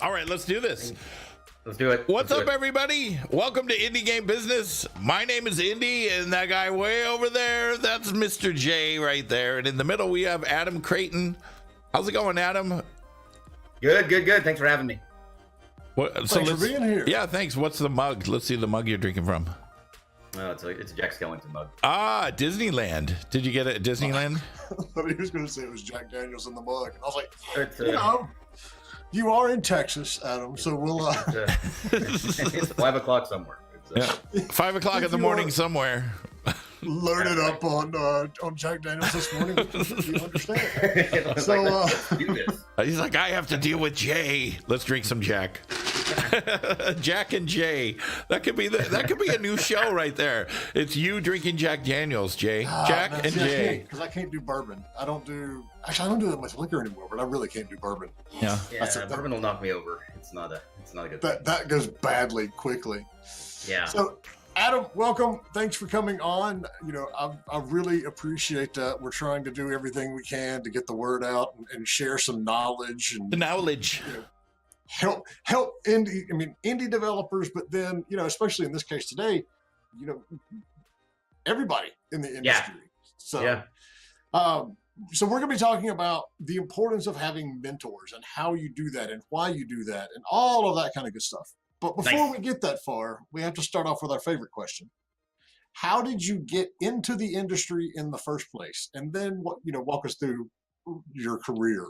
All right, let's do this. Let's do it. What's up, everybody? Welcome to Indie Game Business. My name is Indy, and that guy way over there, that's Mr. J right there. And in the middle, we have Adam Creighton. How's it going, Adam? Good. Thanks for having me. Thanks for being here. Yeah, thanks. What's the mug? Let's see the mug you're drinking from. Oh, it's a Jack Skellington mug. Ah, Disneyland. Did you get it at Disneyland? I thought he was going to say it was Jack Daniels in the mug. And I was like, It's, you are in Texas, Adam, so we'll... it's 5 o'clock somewhere. Yeah. 5 o'clock in the morning somewhere. Learn it up on Jack Daniels this morning. You understand. So, let's do this. He's like, I have to deal with Jay. Let's drink some Jack. Jack and Jay. That could be a new show right there. It's you drinking Jack Daniels, Jay. Jack and Jay. Because I can't do bourbon. I don't do that much liquor anymore, but I really can't do bourbon. Yeah. Bourbon will knock me over. It's not a good thing. That goes badly quickly. Yeah. So, Adam, welcome. Thanks for coming on. You know, I really appreciate that. We're trying to do everything we can to get the word out and share some knowledge and The knowledge. You know, help indie developers, but then, you know, especially in this case today, you know, everybody in the industry. So so we're going to be talking about the importance of having mentors and how you do that and why you do that and all of that kind of good stuff. But before we get that far, we have to start off with our favorite question. How did you get into the industry in the first place? And then walk us through your career.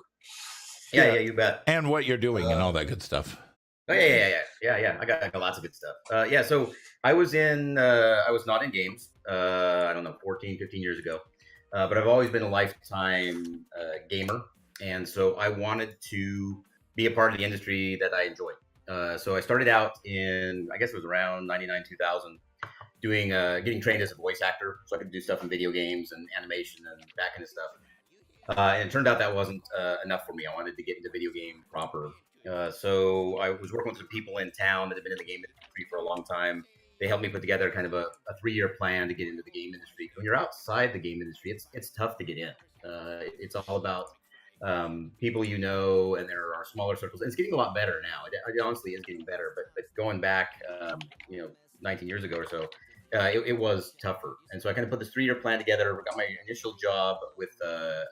Yeah, you bet. And what you're doing and all that good stuff. Oh, yeah. I got lots of good stuff. So I was not in games, I don't know, 14, 15 years ago. But I've always been a lifetime gamer. And so I wanted to be a part of the industry that I enjoyed. So I started out in, I guess it was around 99, 2000, getting trained as a voice actor. So I could do stuff in video games and animation and that kind of stuff. And it turned out that wasn't enough for me. I wanted to get into video game proper. So I was working with some people in town that had been in the game industry for a long time. They helped me put together kind of a 3-year plan to get into the game industry. When you're outside the game industry, it's tough to get in. It's all about people you know, and there are smaller circles. And it's getting a lot better now. It honestly is getting better. But going back, 19 years ago or so, it was tougher. And so I kind of put this 3-year plan together. Got my initial job with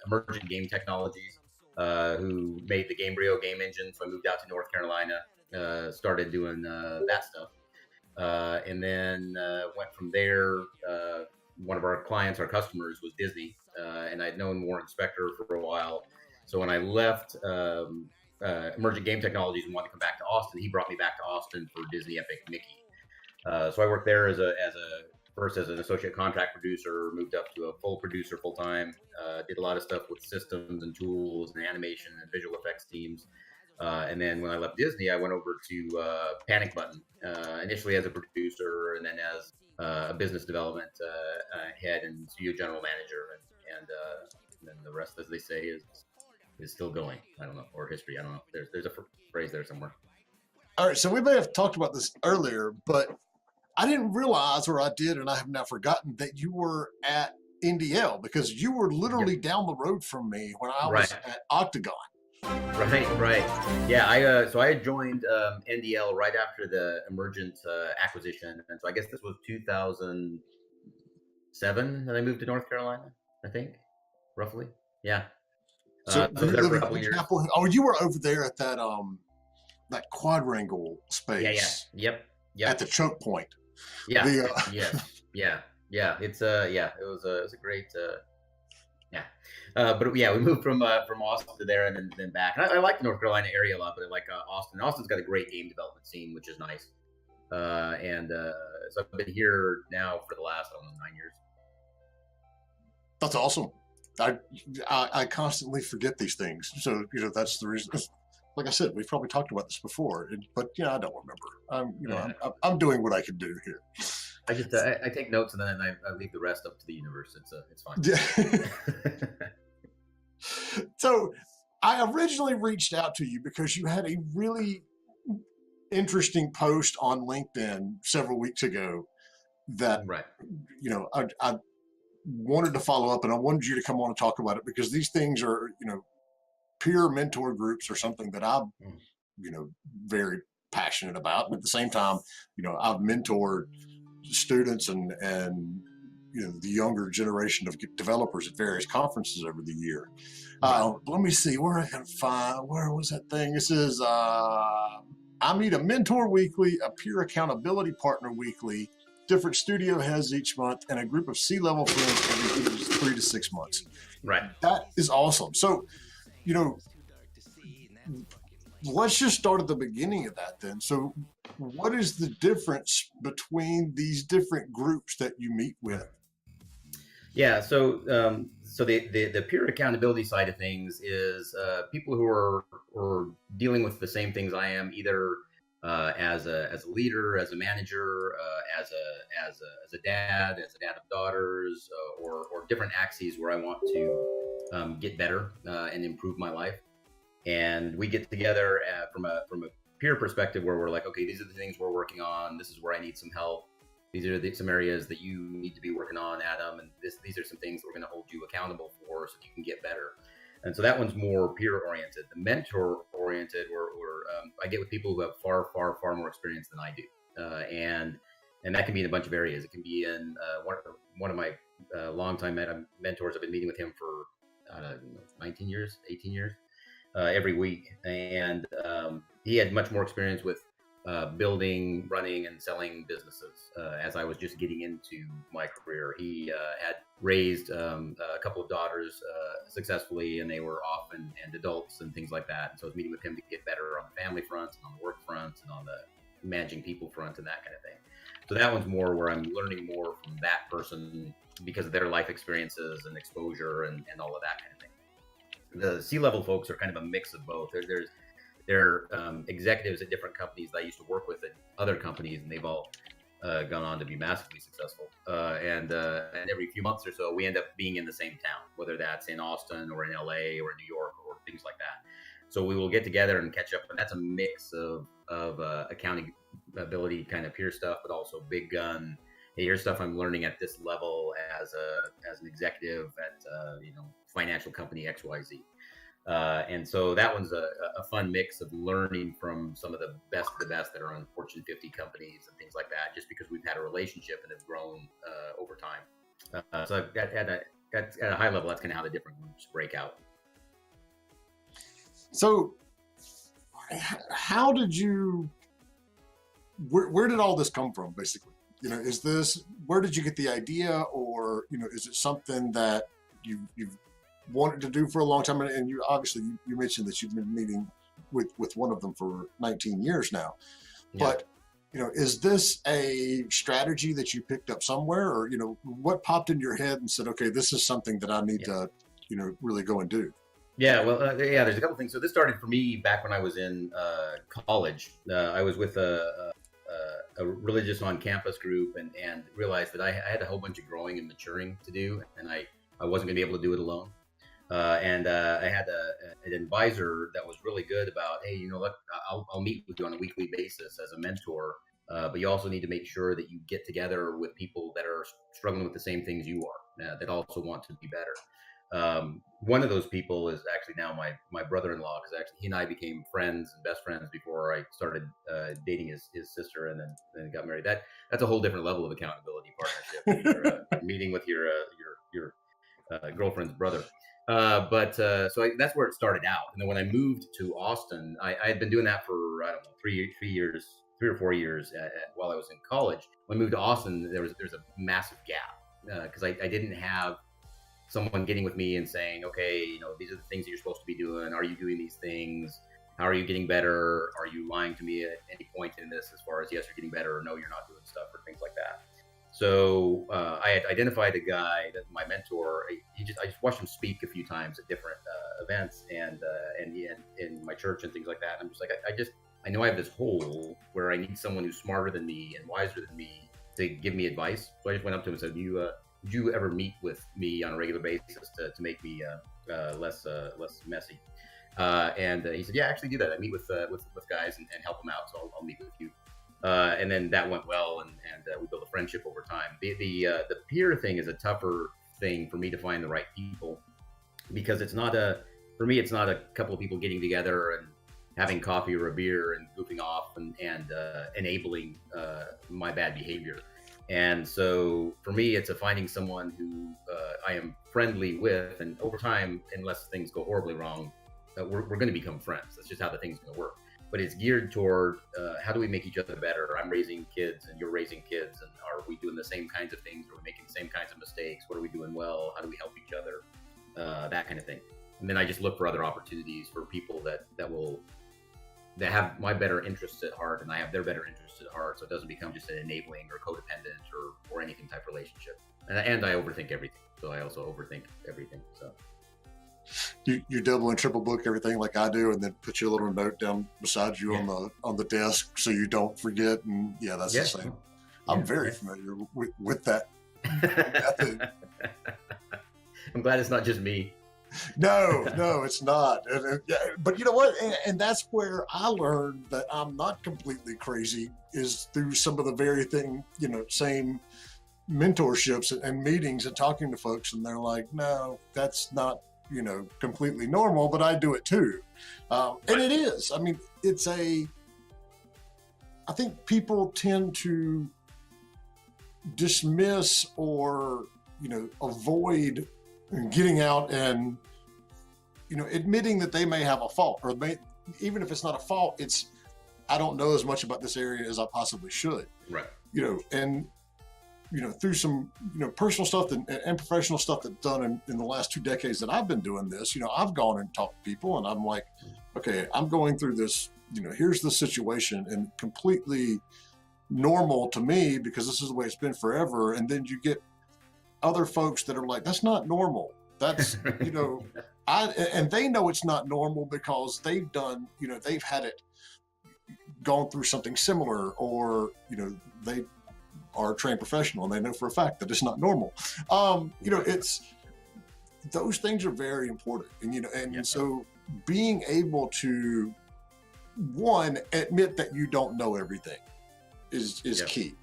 Emergent Game Technologies, who made the Gamebryo game engine. So I moved out to North Carolina, started doing that stuff. And then went from there. One of our clients, our customers, was Disney. And I'd known Warren Spector for a while. So when I left Emergent Game Technologies and wanted to come back to Austin, he brought me back to Austin for Disney Epic Mickey. So I worked there first as an associate contract producer, moved up to a full producer full time, did a lot of stuff with systems and tools and animation and visual effects teams. And then when I left Disney, I went over to Panic Button, initially as a producer and then as a business development head and studio general manager. And then the rest, as they say, is still going. I don't know, or history. I don't know. There's a phrase there somewhere. All right, so we may have talked about this earlier, but I didn't realize, or I did, and I have now forgotten, that you were at NDL, because you were literally down the road from me when I was at Octagon. Right. Yeah, so I had joined NDL right after the Emergent acquisition, and so I guess this was 2007 that I moved to North Carolina, I think, roughly. Yeah. So I was there for a couple years. You were over there at that quadrangle space. Yeah. Yep. At the choke point. Yeah. Yeah. It's it was a great but we moved from Austin to there and then back. And I like the North Carolina area a lot, but I like Austin. Austin's got a great game development scene, which is nice. So I've been here now for the last 9 years. That's awesome. I constantly forget these things, so that's the reason. Like I said, we've probably talked about this before, but I don't remember. I'm doing what I can do here. I just I take notes and then I leave the rest up to the universe. It's fine. Yeah. So I originally reached out to you because you had a really interesting post on LinkedIn several weeks ago that I wanted to follow up, and I wanted you to come on and talk about it because these things are, peer mentor groups are something that I very passionate about. And at the same time, I've mentored students and the younger generation of developers at various conferences over the year. Let me see where I can find, where was that thing? This is, I meet a mentor weekly, a peer accountability partner weekly, different studio heads each month, and a group of C-level friends every 3 to 6 months. Right. That is awesome. So, let's just start at the beginning of that then. So what is the difference between these different groups that you meet with? Yeah, so the peer accountability side of things is people who are dealing with the same things I am, either as a leader, as a manager, as a dad of daughters, or different axes where I want to get better and improve my life. And we get together from a peer perspective where we're like, okay, these are the things we're working on. This is where I need some help. These are some areas that you need to be working on, Adam. And these are some things we're going to hold you accountable for so you can get better. And so that one's more peer oriented. The mentor oriented, where I get with people who have far more experience than I do. And that can be in a bunch of areas. It can be in one of my longtime mentors. I've been meeting with him for 19 years, 18 years. Every week, and he had much more experience with building, running, and selling businesses. As I was just getting into my career, he had raised a couple of daughters successfully, and they were off and adults and things like that. And so I was meeting with him to get better on the family front, and on the work front, and on the managing people front, and that kind of thing. So that one's more where I'm learning more from that person because of their life experiences and exposure and all of that kind of thing. The C-level folks are kind of a mix of both. They're executives at different companies that I used to work with at other companies, and they've all gone on to be massively successful. And every few months or so, we end up being in the same town, whether that's in Austin or in LA or in New York or things like that. So we will get together and catch up, and that's a mix of accountability kind of peer stuff, but also big gun. Hey, here's stuff I'm learning at this level as an executive at financial company XYZ. And so that one's a fun mix of learning from some of the best that are on Fortune 50 companies and things like that, just because we've had a relationship and have grown over time. So at a high level, that's kind of how the different groups break out. So how did you, where did all this come from, basically? Where did you get the idea, or, is it something that you've wanted to do for a long time? And you obviously, you mentioned that you've been meeting with one of them for 19 years now. Yeah. But, is this a strategy that you picked up somewhere, or, what popped in your head and said, okay, this is something that I need to, really go and do? Yeah, well, there's a couple things. So this started for me back when I was in college. I was with a religious on-campus group and realized that I had a whole bunch of growing and maturing to do, and I wasn't going to be able to do it alone. And I had an advisor that was really good about, hey, look, I'll meet with you on a weekly basis as a mentor, but you also need to make sure that you get together with people that are struggling with the same things you are, that also want to be better. One of those people is actually now my brother-in-law, because actually he and I became friends and best friends before I started dating his sister and then got married. That's a whole different level of accountability partnership. You're meeting with your girlfriend's brother. So that's where it started out. And then when I moved to Austin, I had been doing that for, I don't know, 3 or 4 years while I was in college. When I moved to Austin, there's a massive gap because I didn't have someone getting with me and saying, okay, these are the things that you're supposed to be doing. Are you doing these things? How are you getting better? Are you lying to me at any point in this as far as, yes, you're getting better, or no, you're not doing stuff, or things like that. So I had identified a guy that my mentor. I just watched him speak a few times at different events and in my church and things like that. I'm just like, I know I have this hole where I need someone who's smarter than me and wiser than me to give me advice. So I just went up to him and said, "Would you ever meet with me on a regular basis to make me less messy?" And he said, "Yeah, I actually do that. I meet with guys and help them out. So I'll meet with you." And then that went well, and we built a friendship over time. The peer thing is a tougher thing for me to find the right people, because it's not a couple of people getting together and having coffee or a beer and goofing off and enabling my bad behavior. And so for me, it's finding someone who I am friendly with, and over time, unless things go horribly wrong, we're going to become friends. That's just how the thing's going to work. But it's geared toward how do we make each other better? I'm raising kids and you're raising kids, and are we doing the same kinds of things? Are we making the same kinds of mistakes? What are we doing well? How do we help each other? That kind of thing. And then I just look for other opportunities for people that have my better interests at heart, and I have their better interests at heart, so it doesn't become just an enabling or codependent or anything type relationship. And I overthink everything, so I also overthink everything. So you double and triple book everything like I do, and then put your little note down beside you on the desk so you don't forget. And that's the same. I'm very familiar with that method. I'm glad it's not just me. No, it's not. But you know what? And that's where I learned that I'm not completely crazy, is through some of the very same mentorships and meetings and talking to folks. And they're like, no, that's not, completely normal, but I do it too. And it is. I mean, I think people tend to dismiss or, avoid getting out and, admitting that they may have a fault, or even if it's not a fault, it's, I don't know as much about this area as I possibly should. Right. And, through some, personal stuff and professional stuff that's done in the last 2 decades that I've been doing this, I've gone and talked to people, and I'm like, okay, I'm going through this, here's the situation, and completely normal to me because this is the way it's been forever. And then you get other folks that are like, that's not normal. That's, and they know it's not normal because they've done, they've had it gone through something similar, or, they are a trained professional and they know for a fact that it's not normal. It's, those things are very important. And, so being able to, one, admit that you don't know everything is key.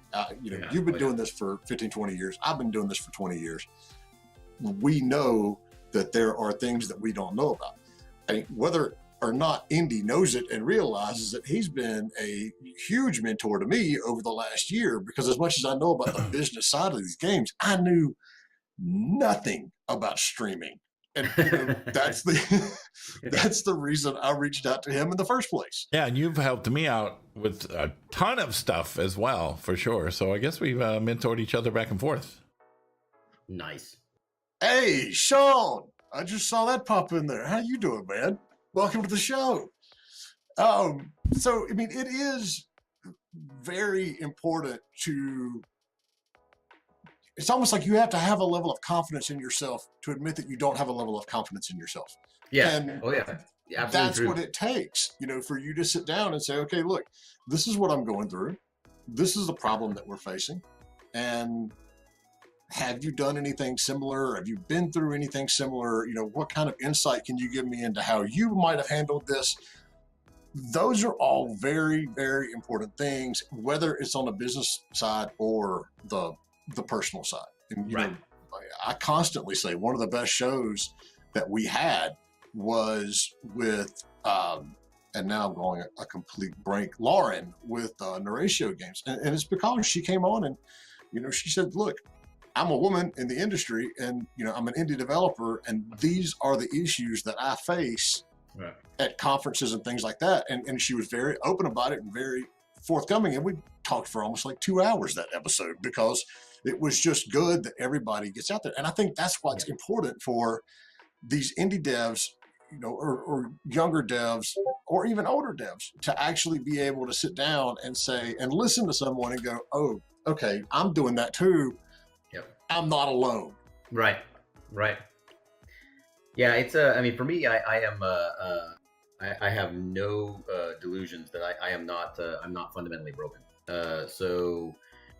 You've been doing this for 15, 20 years. I've been doing this for 20 years. We know that there are things that we don't know about. I mean, whether or not Indy knows it and realizes that, he's been a huge mentor to me over the last year, because as much as I know about the business side of these games, I knew nothing about streaming. And that's the reason I reached out to him in the first place. Yeah, and you've helped me out with a ton of stuff as well, for sure. So I guess we've mentored each other back and forth. Nice. Hey, Sean, I just saw that pop in there. How you doing, man? Welcome to the show. So, I mean, it is very important to, it's almost like you have to have a level of confidence in yourself to admit that you don't have a level of confidence in yourself. Yeah. And Absolutely that's true. what it takes, for you to sit down and say, okay, look, this is what I'm going through. This is the problem that we're facing. And have you done anything similar? Have you been through anything similar? What kind of insight can you give me into how you might have handled this? Those are all very, very important things, whether it's on the business side or the personal side. And, Right. I constantly say one of the best shows that we had was with, and now I'm going a complete break, Lauren with Neuratio Games. And it's because she came on and, she said, look, I'm a woman in the industry, and, I'm an indie developer, and these are the issues that I face at conferences and things like that. And she was very open about it and very forthcoming. And we talked for almost like 2 hours that episode, because it was just good that everybody gets out there. And I think that's what's important for these indie devs, or younger devs, or even older devs, to actually be able to sit down and say, and listen to someone and go, oh, okay, I'm doing that too. I'm not alone. Right. Yeah, it's I mean, for me, I am I have no delusions that I am not I'm not fundamentally broken. So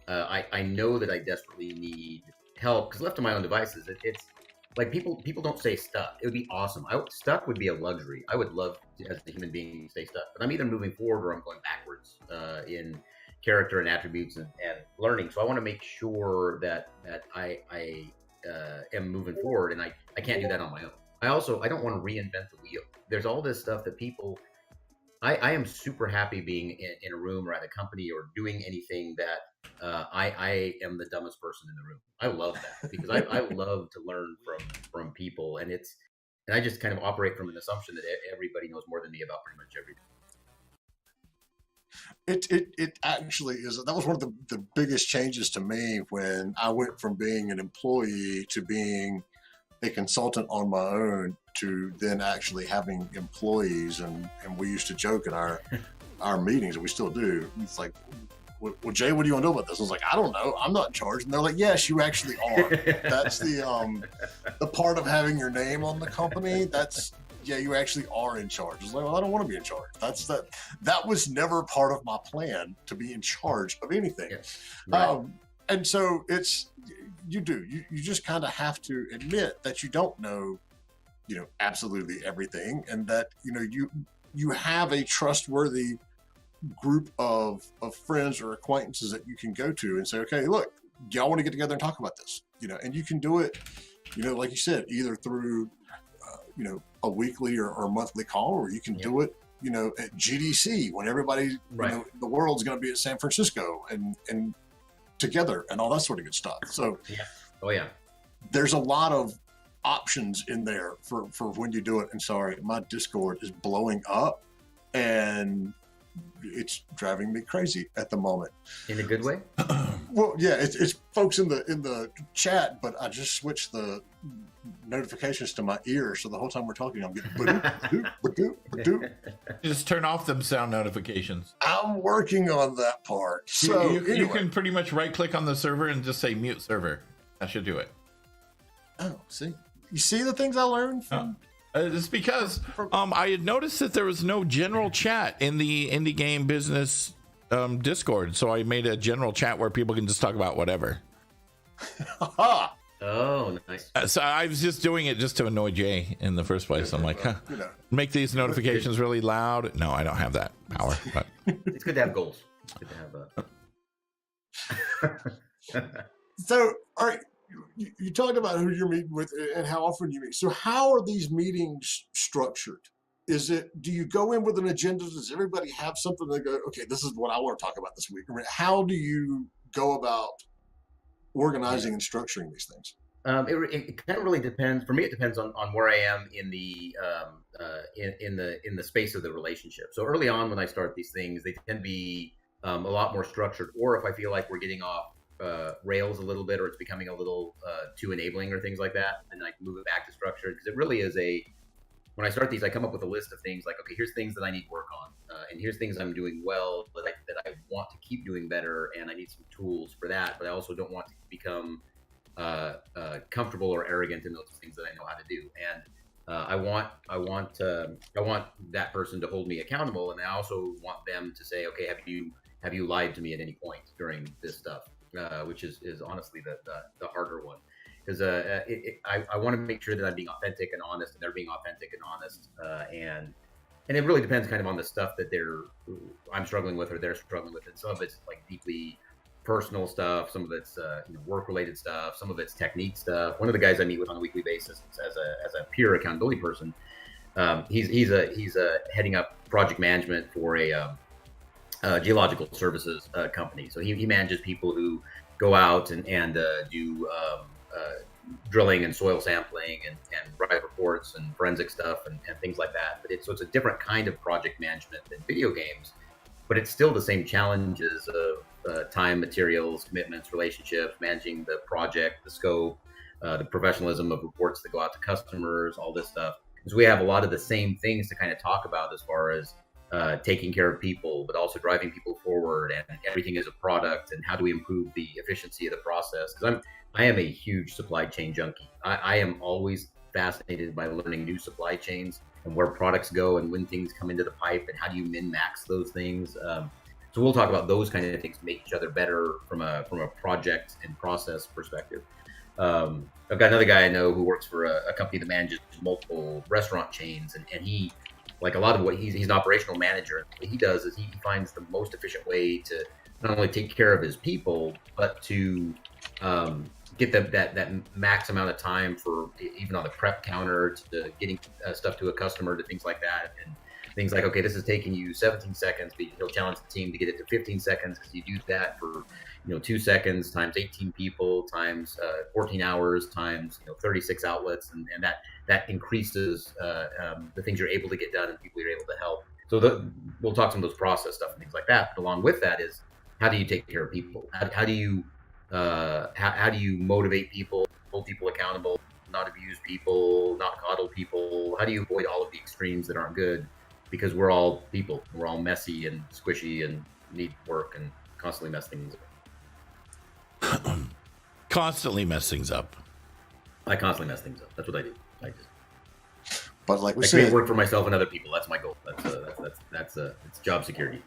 I know that I desperately need help, because left to my own devices, it's like people don't stay stuck. It would be awesome. Stuck would be a luxury. I would love to, as a human being, stay stuck, but I'm either moving forward or I'm going backwards in character and attributes and learning. So I want to make sure that I am moving forward, and I can't do that on my own. I don't want to reinvent the wheel. There's all this stuff that people I am super happy being in a room or at a company or doing anything that I am the dumbest person in the room. I love that because I love to learn from people, and I just kind of operate from an assumption that everybody knows more than me about pretty much everything. It actually is. That was one of the biggest changes to me when I went from being an employee to being a consultant on my own to then actually having employees. And we used to joke in our meetings, and we still do. It's like, well, Jay, what do you want to do about this? I was like, I don't know. I'm not in charge. And they're like, yes, you actually are. That's the part of having your name on the company. That's, yeah, you actually are in charge. It's like, well, I don't want to be in charge. That was never part of my plan, to be in charge of anything. Yes. Right. And so you just kind of have to admit that you don't know, absolutely everything, and that, you have a trustworthy group of friends or acquaintances that you can go to and say, okay, look, y'all want to get together and talk about this, and you can do it, like you said, either through, a weekly or monthly call, or you can do it, at GDC when everybody, right. The world's going to be at San Francisco and together and all that sort of good stuff. So yeah. Oh yeah. There's a lot of options in there for when you do it. And sorry, my Discord is blowing up and it's driving me crazy at the moment. In a good way? Well, yeah, it's folks in the chat, but I just switched the notifications to my ear, so the whole time we're talking, I'm getting ba-doop. Just turn off them sound notifications. I'm working on that part. So you can pretty much right-click on the server and just say mute server. That should do it. Oh, see, you see the things I learned from. It's because I had noticed that there was no general chat in the indie game business Discord, so I made a general chat where people can just talk about whatever. Oh, nice. So I was just doing it just to annoy Jay in the first place. I'm like, make these notifications really loud. No, I don't have that power. But it's good to have goals. It's good to have So, all right, you talked about who you're meeting with and how often you meet. So how are these meetings structured? Do you go in with an agenda? Does everybody have something they go, okay, this is what I want to talk about this week? I mean, how do you go about organizing and structuring these things? It kind of really depends. For me, it depends on where I am in the in the space of the relationship. So early on, when I start these things, they tend to be a lot more structured. Or if I feel like we're getting off rails a little bit, or it's becoming a little too enabling, or things like that, and I can move it back to structured, because it really is when I start these, I come up with a list of things like, okay, here's things that I need work on, and here's things I'm doing well that I want to keep doing better, and I need some tools for that. But I also don't want to become comfortable or arrogant in those things that I know how to do. And I want that person to hold me accountable, and I also want them to say, okay, have you lied to me at any point during this stuff, which is honestly the harder one. Because I want to make sure that I'm being authentic and honest, and they're being authentic and honest, and it really depends kind of on the stuff that I'm struggling with or they're struggling with. And some of it's like deeply personal stuff, some of it's work-related stuff, some of it's technique stuff. One of the guys I meet with on a weekly basis as a peer accountability person, he's heading up project management for a geological services company. So he manages people who go out and do drilling and soil sampling and write reports and forensic stuff and things like that. But it's a different kind of project management than video games, but it's still the same challenges of time, materials, commitments, relationships, managing the project, the scope, the professionalism of reports that go out to customers, all this stuff. So we have a lot of the same things to kind of talk about as far as taking care of people, but also driving people forward, and everything is a product, and how do we improve the efficiency of the process? Because I am a huge supply chain junkie. I am always fascinated by learning new supply chains and where products go and when things come into the pipe and how do you min-max those things. So we'll talk about those kind of things to make each other better from a project and process perspective. I've got another guy I know who works for a company that manages multiple restaurant chains, and he, like a lot of what he's an operational manager. What he does is he finds the most efficient way to not only take care of his people, but to get them that max amount of time for even on the prep counter to getting stuff to a customer, to things like that. And things like, okay, this is taking you 17 seconds, but he'll challenge the team to get it to 15 seconds because you do that for 2 seconds times 18 people times 14 hours times 36 outlets, and that increases the things you're able to get done and people you're able to help. So we'll talk some of those process stuff and things like that. But along with that is, how do you take care of people? How do you motivate people, hold people accountable, not abuse people, not coddle people? How do you avoid all of the extremes that aren't good? Because we're all people. We're all messy and squishy and need work and constantly mess things up. Constantly mess things up. I constantly mess things up. That's what I do. But like we I said, create work for myself and other people. That's my goal. That's it's job security.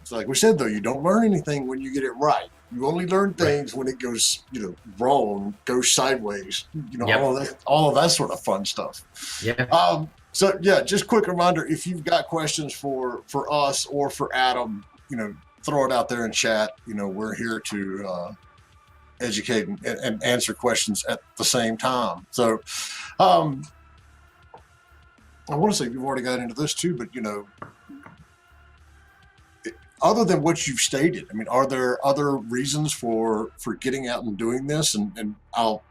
It's like we said, though, you don't learn anything when you get it right. You only learn things when it goes, wrong, goes sideways. Yep. all of that sort of fun stuff. Yeah. So yeah, just quick reminder: if you've got questions for us or for Adam, throw it out there in chat. We're here to educate and answer questions at the same time. So, I want to say we've already got into this too, but other than what you've stated, I mean, are there other reasons for getting out and doing this? And I'll,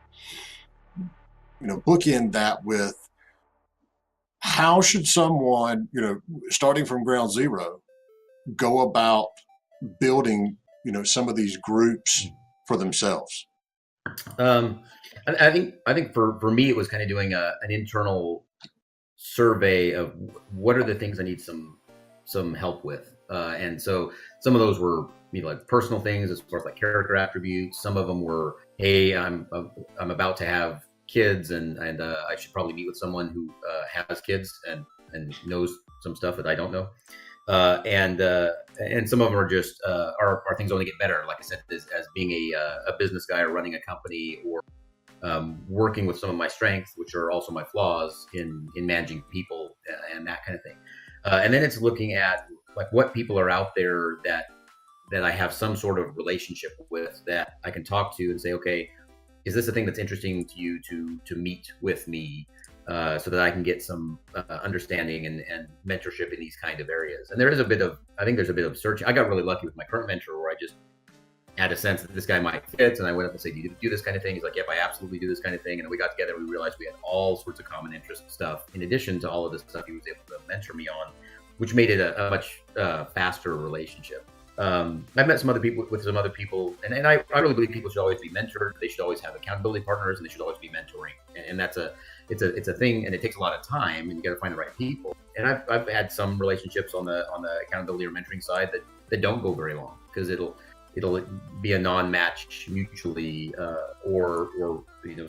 bookend that with, how should someone, starting from ground zero, go about building, some of these groups for themselves? I think for me, it was kind of doing an internal survey of what are the things I need some help with. And so some of those were like personal things as far as like character attributes. Some of them were, hey, I'm about to have kids and I should probably meet with someone who has kids and knows some stuff that I don't know. And some of them are just are things only get better. Like I said, as being a business guy or running a company, or working with some of my strengths, which are also my flaws in managing people and that kind of thing. And then it's looking at like what people are out there that I have some sort of relationship with, that I can talk to and say, okay, is this a thing that's interesting to you to meet with me, so that I can get some understanding and mentorship in these kind of areas. And there's a bit of searching. I got really lucky with my current mentor, where I just had a sense that this guy might fit, and I went up and said, do you do this kind of thing? He's like, yep, I absolutely do this kind of thing. And we got together, we realized we had all sorts of common interest stuff, in addition to all of this stuff he was able to mentor me on, which made it a much faster relationship. I've met some other people and I really believe people should always be mentored. They should always have accountability partners, and they should always be mentoring. And that's it's a thing, and it takes a lot of time, and you got to find the right people. And I've had some relationships on the accountability or mentoring side that don't go very long, because it'll be a non-match mutually, or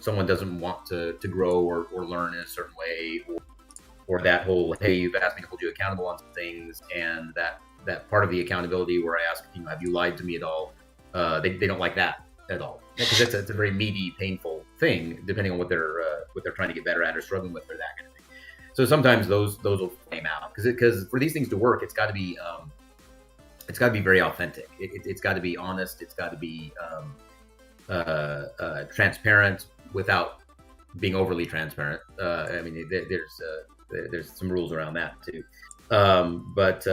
someone doesn't want to grow or learn in a certain way, or that whole, hey, you've asked me to hold you accountable on some things, and that part of the accountability where I ask, have you lied to me at all? They don't like that at all, because it's a very meaty, painful thing, depending on what they're trying to get better at or struggling with, or that kind of thing. So sometimes those will flame out, because for these things to work, it's got to be very authentic. It's got to be honest. It's got to be transparent without being overly transparent. I mean, there's some rules around that too. But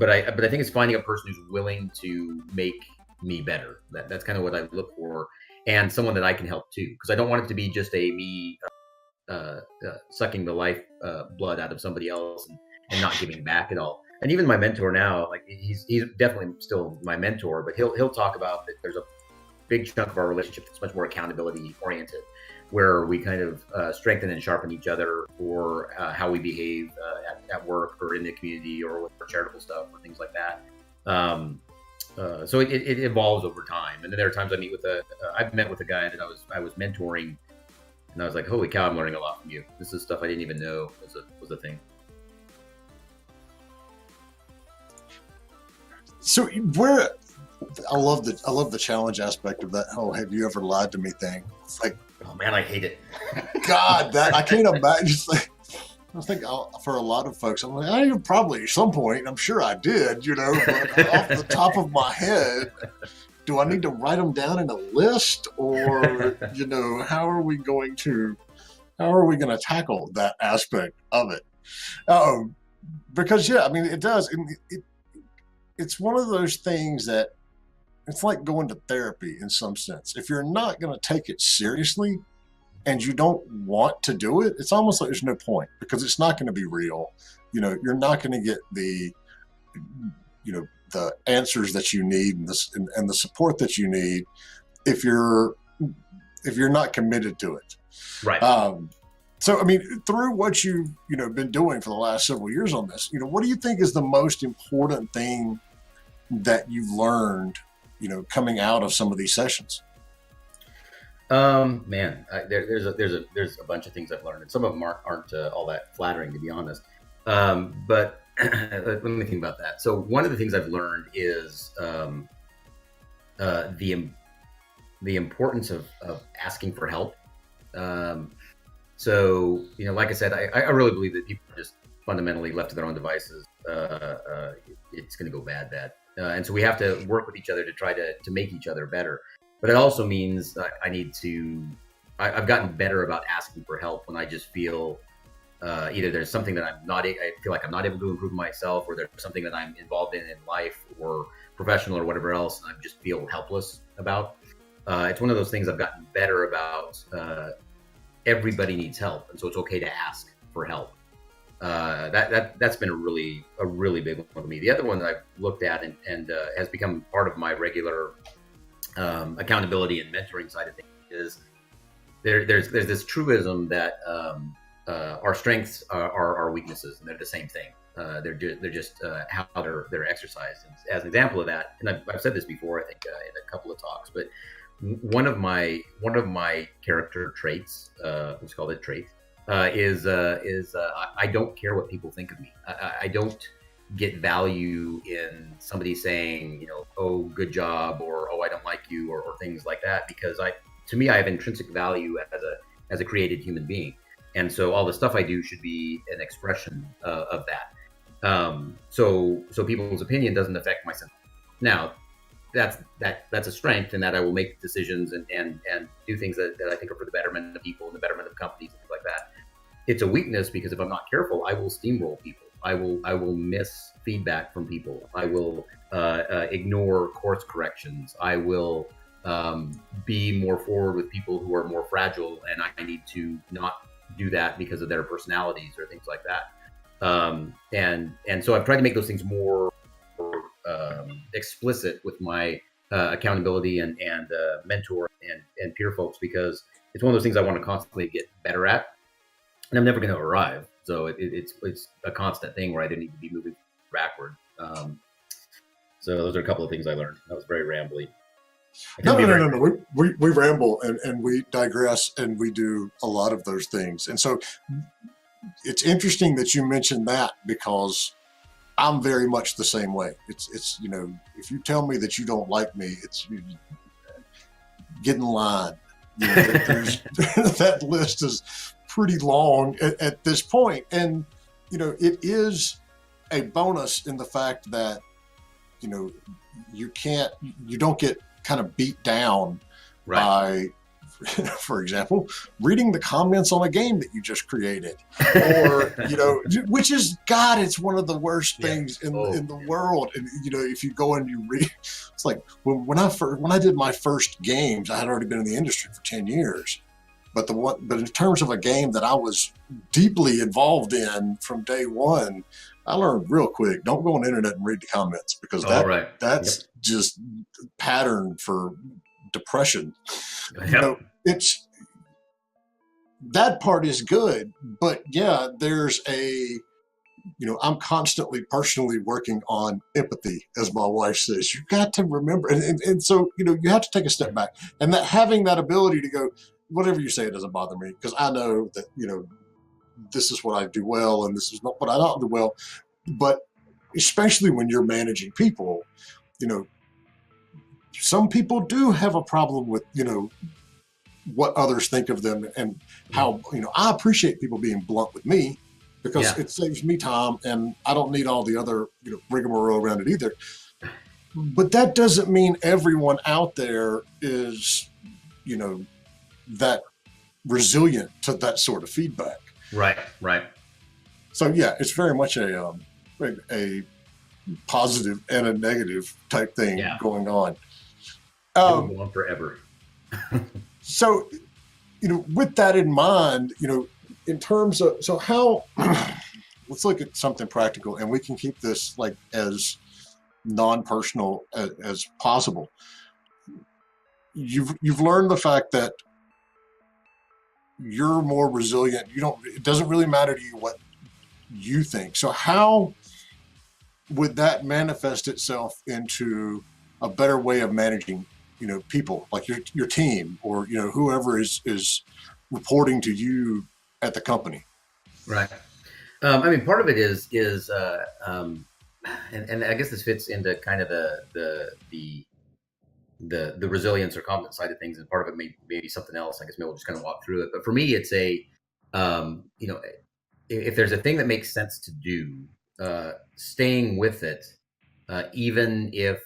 I think it's finding a person who's willing to make me better. That's kind of what I look for, and someone that I can help too, because I don't want it to be just me sucking the life blood out of somebody else and not giving back at all. And even my mentor now, like he's definitely still my mentor, but he'll talk about that there's a big chunk of our relationship that's much more accountability oriented, where we kind of strengthen and sharpen each other for how we behave at work or in the community or with charitable stuff or things like that. So it evolves over time. And then there are times I've met with a guy that I was mentoring, and I was like, holy cow, I'm learning a lot from you. This is stuff I didn't even know was a thing. So I love the challenge aspect of that whole "have you ever lied to me" thing. It's like, oh man, I hate it. God, that I can't imagine. Just like, I think for a lot of folks, I'm like, I probably at some point, I'm sure I did, but off the top of my head, do I need to write them down in a list, or how are we going to tackle that aspect of it? Because yeah, I mean, it does. It's one of those things that it's like going to therapy in some sense. If you're not going to take it seriously and you don't want to do it, it's almost like there's no point because it's not going to be real. You're not going to get the answers that you need and the support that you need if you're not committed to it. Right. So, I mean, through what you've been doing for the last several years on this, what do you think is the most important thing that you've learned, coming out of some of these sessions? Man, there's a bunch of things I've learned, and some of them aren't all that flattering, to be honest. But let me think about that. So one of the things I've learned is the importance of asking for help. So, like I said, I really believe that people are just fundamentally left to their own devices. It's going to go bad. And so we have to work with each other to try to make each other better. But it also means I've gotten better about asking for help when I just feel either there's something that I feel like I'm not able to improve myself, or there's something that I'm involved in life or professional or whatever else, and I just feel helpless about. It's one of those things I've gotten better about. Everybody needs help, and so it's okay to ask for help. That's been a really big one for me. The other one that I've looked at and has become part of my regular accountability and mentoring side of things is there's this truism that our strengths are our weaknesses, and they're the same thing. They're just how they're exercised. And as an example of that, and I've said this before, I think in a couple of talks, but one of my character traits, let's call it trait, is I don't care what people think of me. I don't get value in somebody saying, oh, good job, or oh, I don't like you, or things like that, because to me, I have intrinsic value as a created human being, and so all the stuff I do should be an expression of that. So people's opinion doesn't affect my sense. Now, that's a strength in that I will make decisions and do things that I think are for the betterment of people and the betterment of companies and things like that. It's a weakness because if I'm not careful, I will steamroll people. I will miss feedback from people. I will ignore course corrections. I will be more forward with people who are more fragile, and I need to not do that because of their personalities or things like that. And so I've tried to make those things more explicit with my accountability and mentor and peer folks, because it's one of those things I want to constantly get better at, and I'm never going to arrive. So it's a constant thing where I didn't need to be moving backward. So those are a couple of things I learned. That was very rambly. No. We ramble and we digress, and we do a lot of those things. And so it's interesting that you mentioned that, because I'm very much the same way. It's if you tell me that you don't like me, it's get in line. That list is pretty long at this point. And, it is a bonus in the fact that, you don't get kind of beat down by, for example, reading the comments on a game that you just created, or, which is, God, it's one of the worst things in the world. And, if you go and you read, it's like when I did my first games, I had already been in the industry for 10 years. But in terms of a game that I was deeply involved in from day one, I learned real quick, don't go on the internet and read the comments, because that's just pattern for depression. Yep. It's that part is good, but yeah, there's I'm constantly personally working on empathy, as my wife says. You got to remember, and so you have to take a step back, and that having that ability to go, whatever you say, it doesn't bother me, because I know that this is what I do well, and this is not what I don't do well. But especially when you're managing people, some people do have a problem with what others think of them, and how I appreciate people being blunt with me, because it saves me time, and I don't need all the other rigmarole around it either. But that doesn't mean everyone out there is that resilient to that sort of feedback. Right. So yeah, it's very much a positive and a negative type thing going on. It will go on forever. So, with that in mind, in terms of, so how, let's look at something practical, and we can keep this like as non-personal as possible. You've learned the fact that you're more resilient. It doesn't really matter to you what you think. So how would that manifest itself into a better way of managing, people like your team or, whoever is reporting to you at the company? Right. I mean, part of it is, and I guess this fits into kind of the resilience or confidence side of things, and part of it may be something else. I guess maybe we'll just kind of walk through it. But for me, it's if there's a thing that makes sense to do, staying with it, even if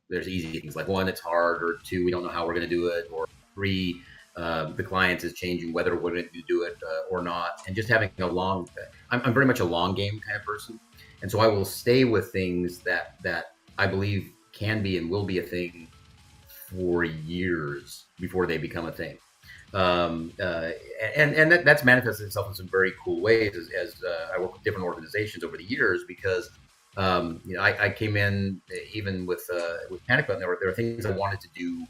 there's easy things like 1, it's hard, or 2, we don't know how we're going to do it, or 3, the client is changing whether we're going to do it or not, and just having I'm very much a long game kind of person, and so I will stay with things that I believe can be and will be a thing for years before they become a thing. And that's manifested itself in some very cool ways as I work with different organizations over the years, because I came in even with Panic Button. There were things I wanted to do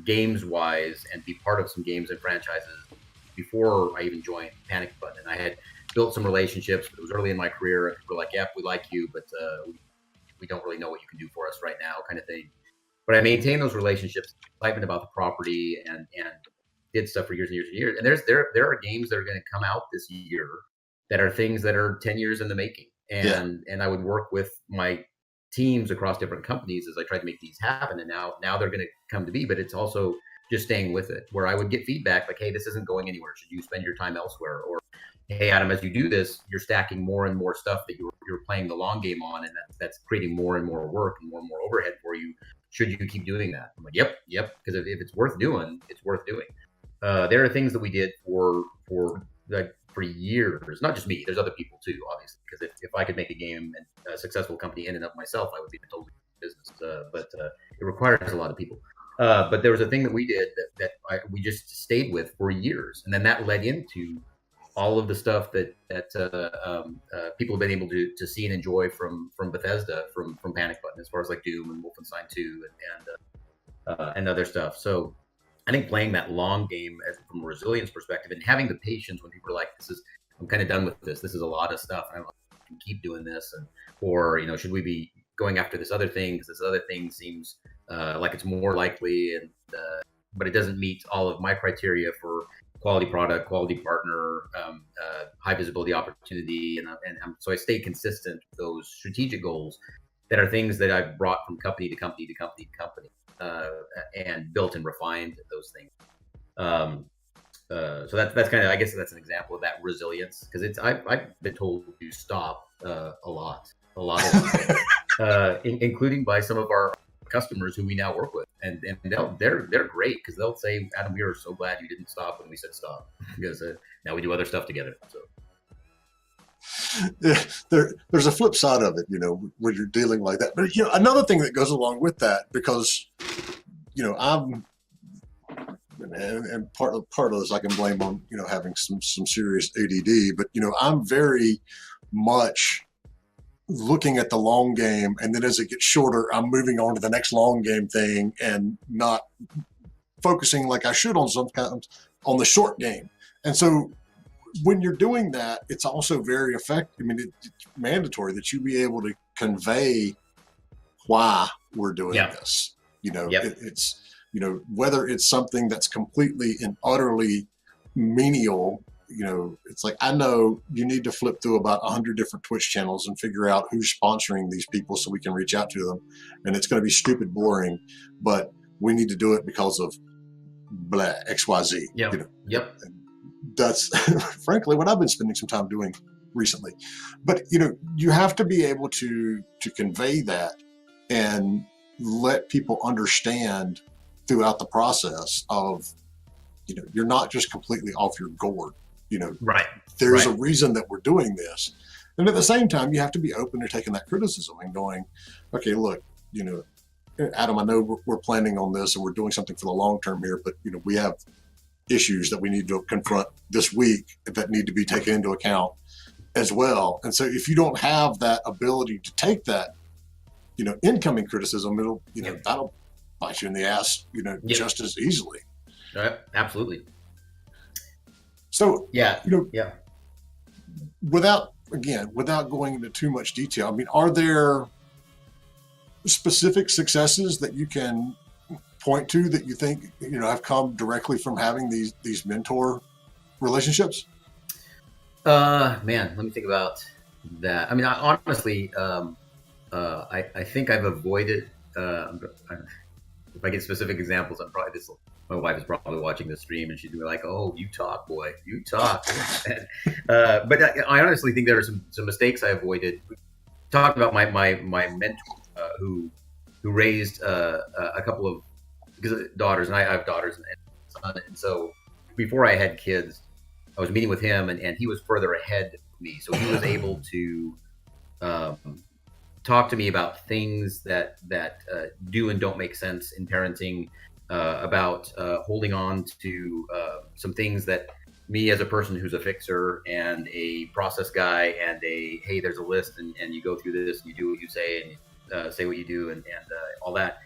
games wise and be part of some games and franchises before I even joined Panic Button. And I had built some relationships. It was early in my career. We're like, "Yep, we like you, but we don't really know what you can do for us right now," kind of thing. But I maintained those relationships, excitement about the property, and did stuff for years and years and years. And there are games that are going to come out this year that are things that are 10 years in the making. And I would work with my teams across different companies as I tried to make these happen. And now they're going to come to be, but it's also just staying with it, where I would get feedback like, "Hey, this isn't going anywhere. Should you spend your time elsewhere?" Or, "Hey, Adam, as you do this, you're stacking more and more stuff that you're playing the long game on, and that's creating more and more work and more overhead for you. Should you keep doing that?" I'm like, yep, because if it's worth doing, it's worth doing. There are things that we did for years, not just me. There's other people too, obviously, because if I could make a game and a successful company in and of myself, I would be in a totally different business. But it requires a lot of people. But there was a thing that we did that we just stayed with for years, and then that led into all of the stuff that people have been able to see and enjoy from Bethesda, from Panic Button, as far as like Doom and Wolfenstein 2 and other stuff. So I think playing that long game from a resilience perspective, and having the patience when people are like, I'm kind of done with this. This is a lot of stuff. I don't know if I can keep doing this, or should we be going after this other thing, because this other thing seems like it's more likely, but it doesn't meet all of my criteria for quality product, quality partner, high visibility opportunity, and so I stay consistent with those strategic goals that are things that I've brought from company to company to company to company, and built and refined those things. So that's kind of, I guess that's an example of that resilience, because I've been told to stop a lot including by some of our customers who we now work with, and they're great, because they'll say, "Adam, we are so glad you didn't stop when we said stop," because now we do other stuff together. So there's a flip side of it, when you're dealing like that. But another thing that goes along with that, because I'm, and part of this I can blame on having some serious ADD, but I'm very much looking at the long game, and then as it gets shorter, I'm moving on to the next long game thing and not focusing like I should on sometimes on the short game. And so when you're doing that, it's also very effective. I mean, it's mandatory that you be able to convey why we're doing this. It's whether it's something that's completely and utterly menial. It's like, I know you need to flip through about 100 different Twitch channels and figure out who's sponsoring these people so we can reach out to them. And it's going to be stupid boring, but we need to do it because of blah, XYZ. Yep. That's frankly what I've been spending some time doing recently. But, you have to be able to convey that and let people understand throughout the process of, you're not just completely off your gourd. Right. There's Right. a reason that we're doing this. And at the same time, you have to be open to taking that criticism and going, okay, look, Adam, I know we're planning on this and we're doing something for the long term here, but we have issues that we need to confront this week that need to be taken into account as well. And so if you don't have that ability to take that, incoming criticism, it'll, that'll bite you in the ass, just as easily. Absolutely. So, yeah. Without going into too much detail, I mean, are there specific successes that you can point to that you think, have come directly from having these mentor relationships? Man, let me think about that. I mean, honestly, I think I've avoided, if I get specific examples, my wife is probably watching this stream and she'd be like, "Oh, you talk, boy, you talk." But I honestly think there are some mistakes I avoided. We talked about my mentor who raised a couple of daughters, and I have daughters and a son. And so before I had kids, I was meeting with him, and he was further ahead of me. So he was able to talk to me about things that do and don't make sense in parenting, about holding on to some things that me as a person who's a fixer and a process guy and hey, there's a list and you go through this and you do what you say and say what you do and all that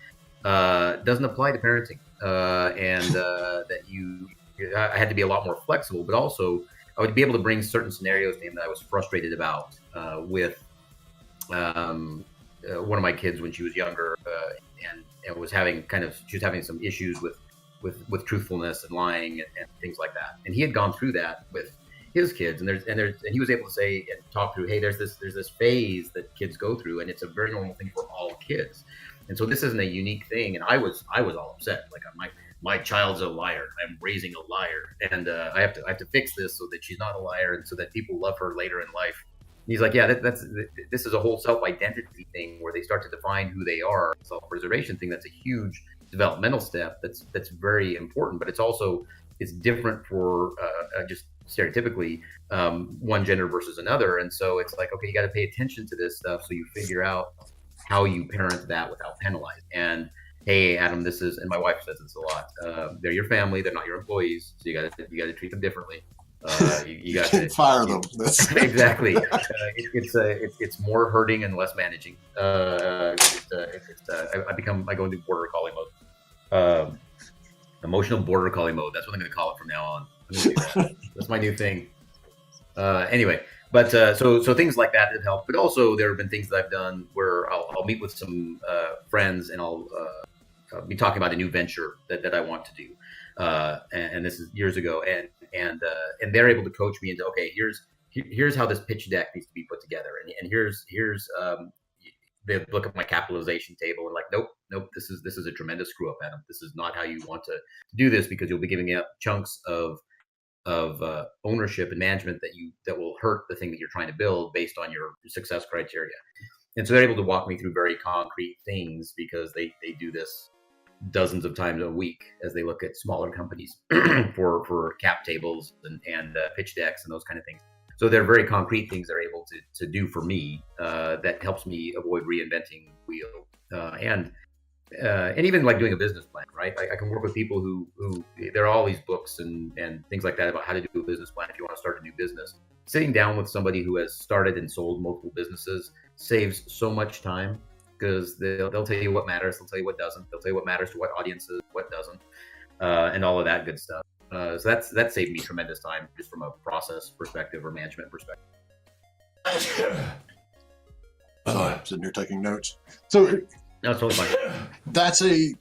doesn't apply to parenting. And that I had to be a lot more flexible, but also I would be able to bring certain scenarios to him that I was frustrated about with one of my kids when she was younger, and was having she was having some issues with truthfulness and lying and things like that. And he had gone through that with his kids, and he was able to say and talk through, hey, there's this phase that kids go through, and it's a very normal thing for all kids. And so this isn't a unique thing. And I was all upset, like my child's a liar. I'm raising a liar, and I have to fix this so that she's not a liar, and so that people love her later in life. And he's like, yeah, this is a whole self-identity thing where they start to define who they are. Self-preservation thing. That's a huge developmental step. That's very important, but it's different for just stereotypically one gender versus another. And so it's like, okay, you got to pay attention to this stuff so you figure out how you parent that without penalizing. And hey, Adam, this is, and my wife says this a lot. They're your family. They're not your employees. So you got to treat them differently. You got to fire them. Exactly. It's more hurting and less managing. I go into border collie mode. Emotional border collie mode. That's what I'm going to call it from now on. That's my new thing. Anyway, but so things like that have helped. But also there have been things that I've done where I'll meet with some friends and I'll be talking about a new venture that I want to do. And this is years ago, and they're able to coach me into, okay, here's how this pitch deck needs to be put together, and here's they look at my capitalization table and like, nope, this is a tremendous screw up, Adam. This is not how you want to do this, because you'll be giving up chunks of ownership and management that will hurt the thing that you're trying to build based on your success criteria. And so they're able to walk me through very concrete things, because they do this dozens of times a week as they look at smaller companies for cap tables and pitch decks and those kind of things. So they're very concrete things they're able to do for me that helps me avoid reinventing the wheel. And even like doing a business plan, right? I can work with people who there are all these books and things like that about how to do a business plan if you want to start a new business. Sitting down with somebody who has started and sold multiple businesses saves so much time, because they'll tell you what matters, they'll tell you what doesn't, they'll tell you what matters to what audiences, what doesn't, and all of that good stuff. So that saved me tremendous time, just from a process perspective or management perspective. I'm sitting here taking notes. So No, it's totally fine.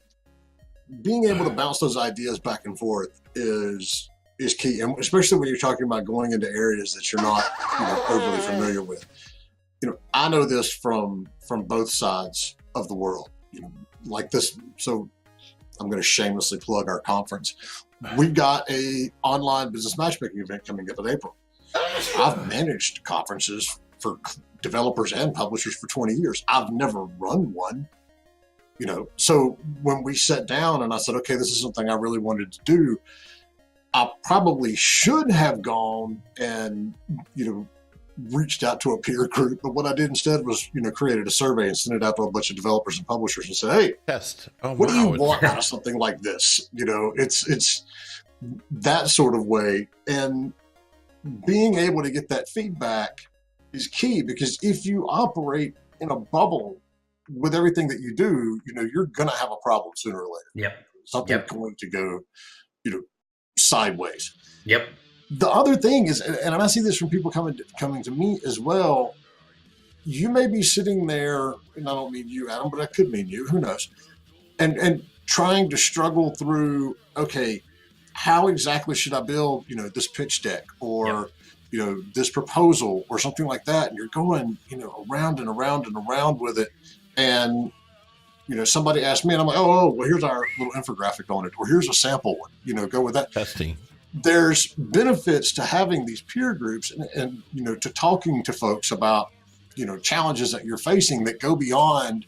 Being able to bounce those ideas back and forth is key, and especially when you're talking about going into areas that you're not overly familiar with. I know this from both sides of the world, like this. So I'm going to shamelessly plug our conference. We've got a online business matchmaking event coming up in April. I've managed conferences for developers and publishers for 20 years. I've never run one, so when we sat down and I said, okay, this is something I really wanted to do, I probably should have gone and, reached out to a peer group, but what I did instead was, created a survey and sent it out to a bunch of developers and publishers and said, hey, Test. Oh, what do you wow. want out of something like this? It's that sort of way. And being able to get that feedback is key, because if you operate in a bubble with everything that you do, you're going to have a problem sooner or later. Yep. Something's going to go, sideways. Yep. The other thing is, and I see this from people coming to me as well, you may be sitting there, and I don't mean you, Adam, but I could mean you, who knows, and trying to struggle through, okay, how exactly should I build, this pitch deck or, this proposal or something like that. And you're going, around and around and around with it. And, somebody asked me and I'm like, oh, well, here's our little infographic on it, or here's a sample one, go with that. Testing. There's benefits to having these peer groups and to talking to folks about, challenges that you're facing that go beyond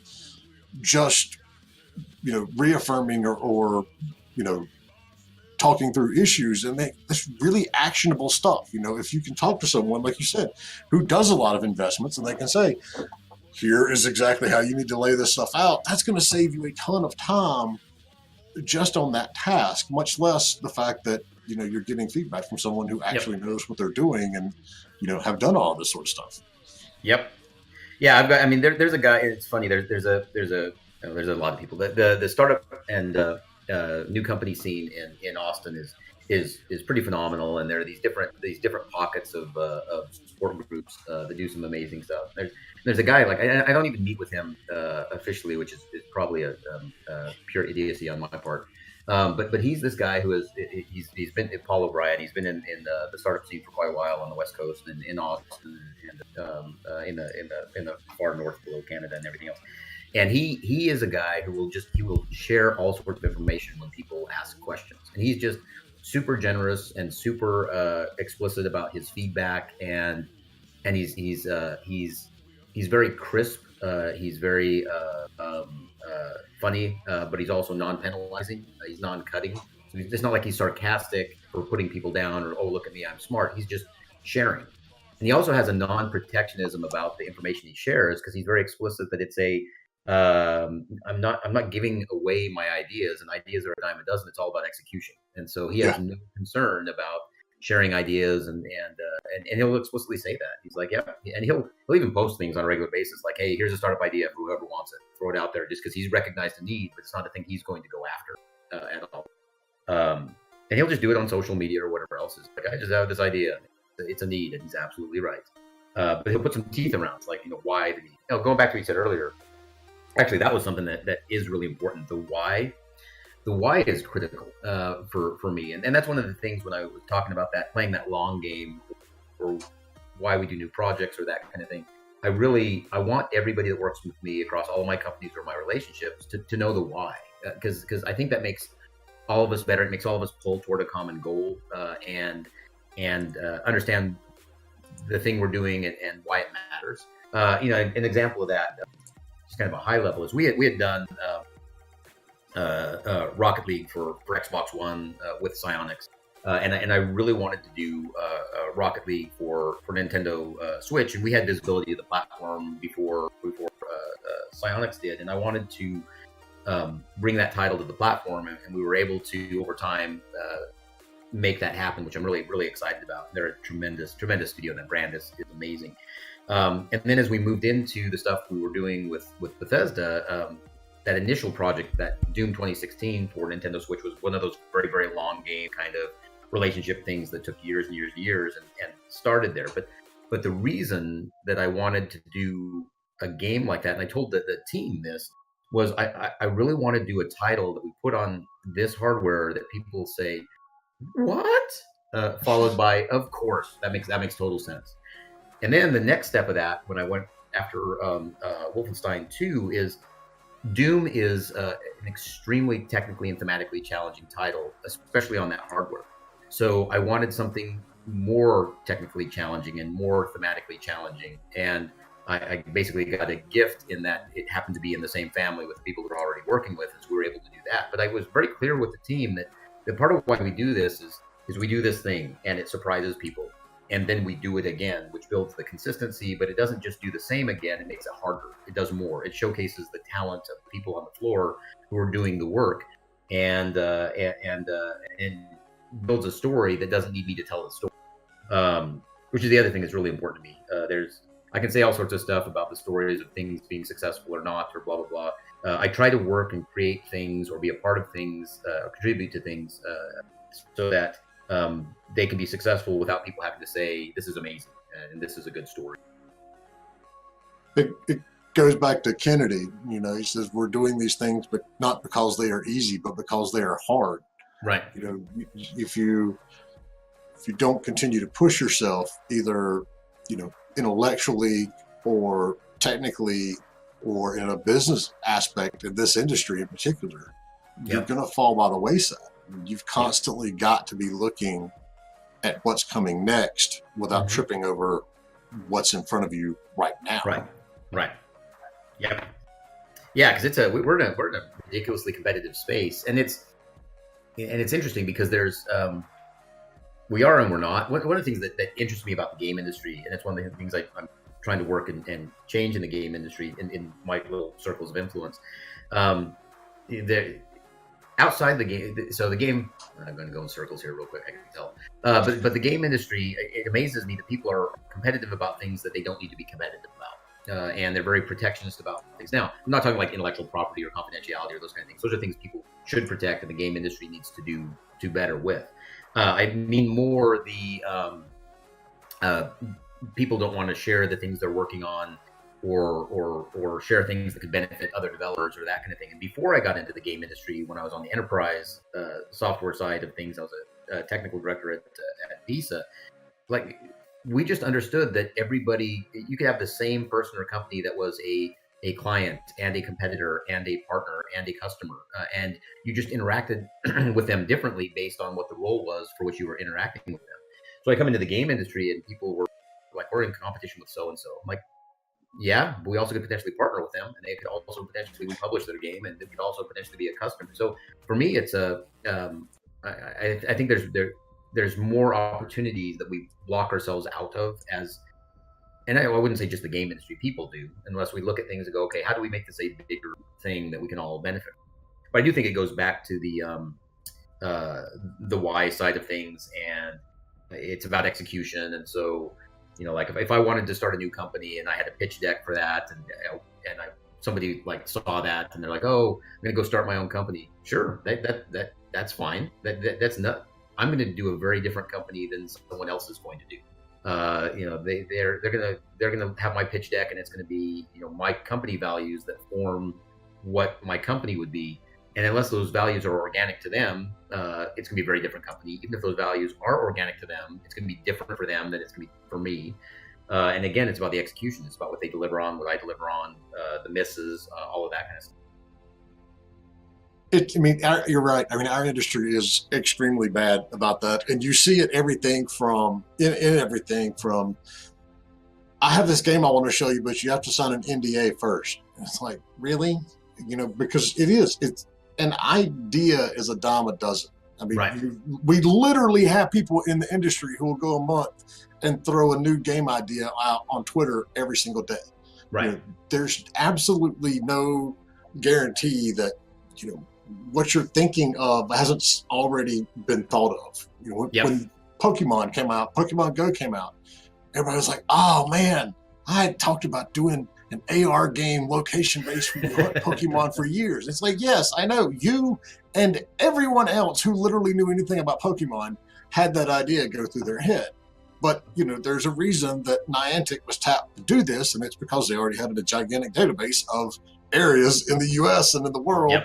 just, reaffirming or talking through issues, and that's really actionable stuff. If you can talk to someone, like you said, who does a lot of investments, and they can say, here is exactly how you need to lay this stuff out, that's going to save you a ton of time just on that task, much less the fact that, you're getting feedback from someone who actually knows what they're doing and, have done all this sort of stuff. Yep. Yeah. There's a guy, it's funny. There's a lot of people. The startup and new company scene in Austin is pretty phenomenal. And there are these different pockets of support groups that do some amazing stuff. There's a guy, like, I don't even meet with him officially, which is probably a pure idiocy on my part. But he's this guy who he's been at Paul O'Brien. He's been in the startup scene for quite a while on the West Coast and in Austin and in the far north below Canada and everything else. And he is a guy who will share all sorts of information when people ask questions. And he's just super generous and super explicit about his feedback, and he's very crisp. He's very funny, but he's also non-penalizing. He's non-cutting. So it's not like he's sarcastic or putting people down or, oh, look at me, I'm smart. He's just sharing. And he also has a non-protectionism about the information he shares, because he's very explicit that it's I'm not giving away my ideas, and ideas are a dime a dozen. It's all about execution. And so he has no concern about sharing ideas, and he'll explicitly say that. He's like, yeah, and he'll even post things on a regular basis, like, hey, here's a startup idea for whoever wants it. Throw it out there, just because he's recognized a need, but it's not a thing he's going to go after at all. And he'll just do it on social media or whatever else. Is like, I just have this idea. It's a need, and he's absolutely right. But he'll put some teeth around it, like, why the need. Going back to what you said earlier, actually, that was something that is really important. The why is critical for me. And that's one of the things when I was talking about that, playing that long game, or why we do new projects or that kind of thing. I want everybody that works with me across all of my companies or my relationships to know the why, because I think that makes all of us better. It makes all of us pull toward a common goal and understand the thing we're doing and why it matters. An example of that, just kind of a high level, is we had done Rocket League for Xbox One with Psyonix, and I really wanted to do Rocket League for Nintendo Switch, and we had visibility of the platform before Psyonix did, and I wanted to bring that title to the platform, and we were able to over time make that happen, which I'm really, really excited about. They're a tremendous studio, and that brand is amazing. And then as we moved into the stuff we were doing with Bethesda, that initial project, that Doom 2016 for Nintendo Switch, was one of those very, very long game kind of relationship things that took years and years and years and started there. But the reason that I wanted to do a game like that, and I told the team this, was I really want to do a title that we put on this hardware that people say, what? Followed by, of course, that makes total sense. And then the next step of that, when I went after Wolfenstein 2, is Doom is an extremely technically and thematically challenging title, especially on that hardware. So I wanted something more technically challenging and more thematically challenging. And I basically got a gift in that it happened to be in the same family with the people that we're already working with, and so we were able to do that. But I was very clear with the team that part of why we do this is is we do this thing and it surprises people, and then we do it again, which builds the consistency. But it doesn't just do the same again; it makes it harder. It does more. It showcases the talent of the people on the floor who are doing the work, and builds a story that doesn't need me to tell the story. Which is the other thing that's really important to me. I can say all sorts of stuff about the stories of things being successful or not, or blah, blah, blah. I try to work and create things or be a part of things, contribute to things so that they can be successful without people having to say, this is amazing and this is a good story. It goes back to Kennedy. You know, he says, we're doing these things, but not because they are easy, but because they are hard. Right. You know, if you don't continue to push yourself, either, you know, intellectually or technically or in a business aspect of this industry in particular, you're going to fall by the wayside. You've constantly got to be looking at what's coming next without tripping over what's in front of you right now. Right. Yep. Yeah, because we're in a ridiculously competitive space, and it's interesting because there's we are and we're not. One of the things that interests me about the game industry, and it's one of the things I'm trying to work and change in the game industry in my little circles of influence. Outside the game, so the game, I'm going to go in circles here real quick, I can tell. But the game industry, it amazes me that people are competitive about things that they don't need to be competitive about. And they're very protectionist about things. Now, I'm not talking like intellectual property or confidentiality or those kind of things. Those are things people should protect and the game industry needs to do better with. I mean more the people don't want to share the things they're working on or share things that could benefit other developers or that kind of thing. And before I got into the game industry, when I was on the enterprise software side of things, I was a technical director at Visa. Like, we just understood that everybody, you could have the same person or company that was a client and a competitor and a partner and a customer, and you just interacted with them differently based on what the role was for which you were interacting with them. So I come into the game industry and people were like, we're in competition with so-and-so. I'm like, yeah, but we also could potentially partner with them, and they could also potentially republish their game, and it could also potentially be a customer. So for me, it's I think there's more opportunities that we block ourselves out of as, and I wouldn't say just the game industry, people do, unless we look at things and go, okay, how do we make this a bigger thing that we can all benefit from? But I do think it goes back to the why side of things, and it's about execution. And so, you know, like if I wanted to start a new company and I had a pitch deck for that, and somebody like saw that and they're like, oh, I'm gonna go start my own company. Sure, that's fine. That's not. I'm going to do a very different company than someone else is going to do. You know, they're gonna have my pitch deck, and it's going to be, you know, my company values that form what my company would be. And unless those values are organic to them, it's going to be a very different company. Even if those values are organic to them, it's going to be different for them than it's going to be for me. And again, it's about the execution. It's about what they deliver on, what I deliver on, the misses, all of that kind of stuff. You're right. I mean, our industry is extremely bad about that, and you see it everything from everything from. I have this game I want to show you, but you have to sign an NDA first. And it's like, really, you know, because it's an idea is a dime a dozen. I mean, right. We literally have people in the industry who will go a month and throw a new game idea out on Twitter every single day. Right. You know, there's absolutely no guarantee that, you know, what you're thinking of hasn't already been thought of. You know, when Pokemon Go came out, everybody was like, oh man, I had talked about doing an AR game location-based Pokemon for years. It's like, yes, I know. You and everyone else who literally knew anything about Pokemon had that idea go through their head. But, you know, there's a reason that Niantic was tapped to do this, and it's because they already had a gigantic database of areas in the US and in the world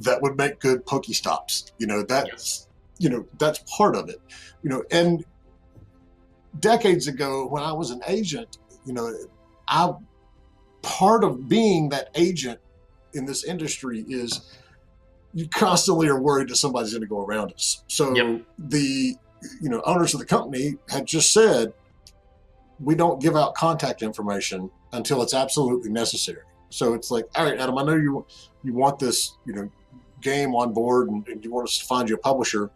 that would make good Pokestops. You know, that's part of it. You know, and decades ago when I was an agent, you know, part of being that agent in this industry is you constantly are worried that somebody's going to go around us. So the, you know, owners of the company had just said, we don't give out contact information until it's absolutely necessary. So it's like, all right, Adam, I know you want this, you know, game on board and you want us to find you a publisher.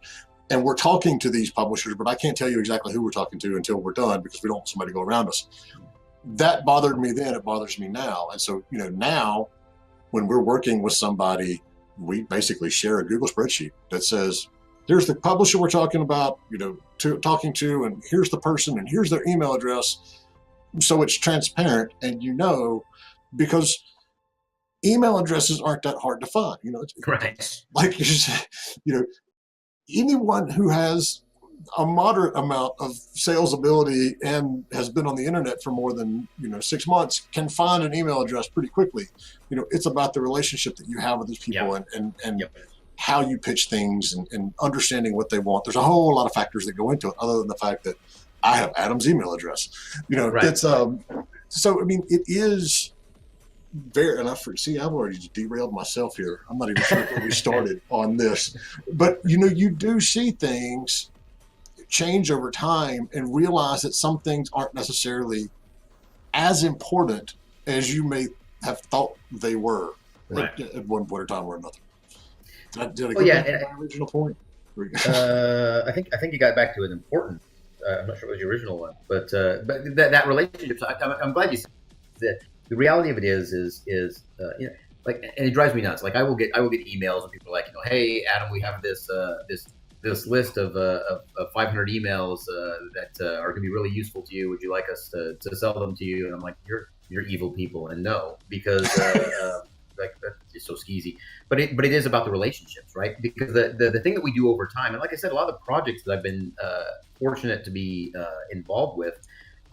and we're talking to these publishers, but I can't tell you exactly who we're talking to until we're done because we don't want somebody to go around us. That bothered me then, it bothers me now. And so, now when we're working with somebody, we basically share a Google spreadsheet that says, here's the publisher we're talking about, talking to, and here's the person, and here's their email address. So it's transparent, and because email addresses aren't that hard to find. Right. Like you said, anyone who has a moderate amount of sales ability and has been on the internet for more than 6 months can find an email address pretty quickly. It's about the relationship that you have with these people and how you pitch things and understanding what they want. There's a whole lot of factors that go into it, other than the fact that I have Adam's email address. Right. It's so it is very, and I've already derailed myself here. I'm not even sure where we started on this, but you do see things change over time and realize that some things aren't necessarily as important as you may have thought they were at one point in time or another. Did I get back to my original point? I think you got back to an important. I'm not sure it was the original one, but that relationship. I'm glad you said that. The reality of it is and it drives me nuts. Like I will get emails and people are like, hey Adam, we have this list of 500 emails that are going to be really useful to you. Would you like us to sell them to you? And I'm like, you're evil people, and no, because like that's so skeezy. But it is about the relationships, right? Because the thing that we do over time, and like I said, a lot of the projects that I've been fortunate to be involved with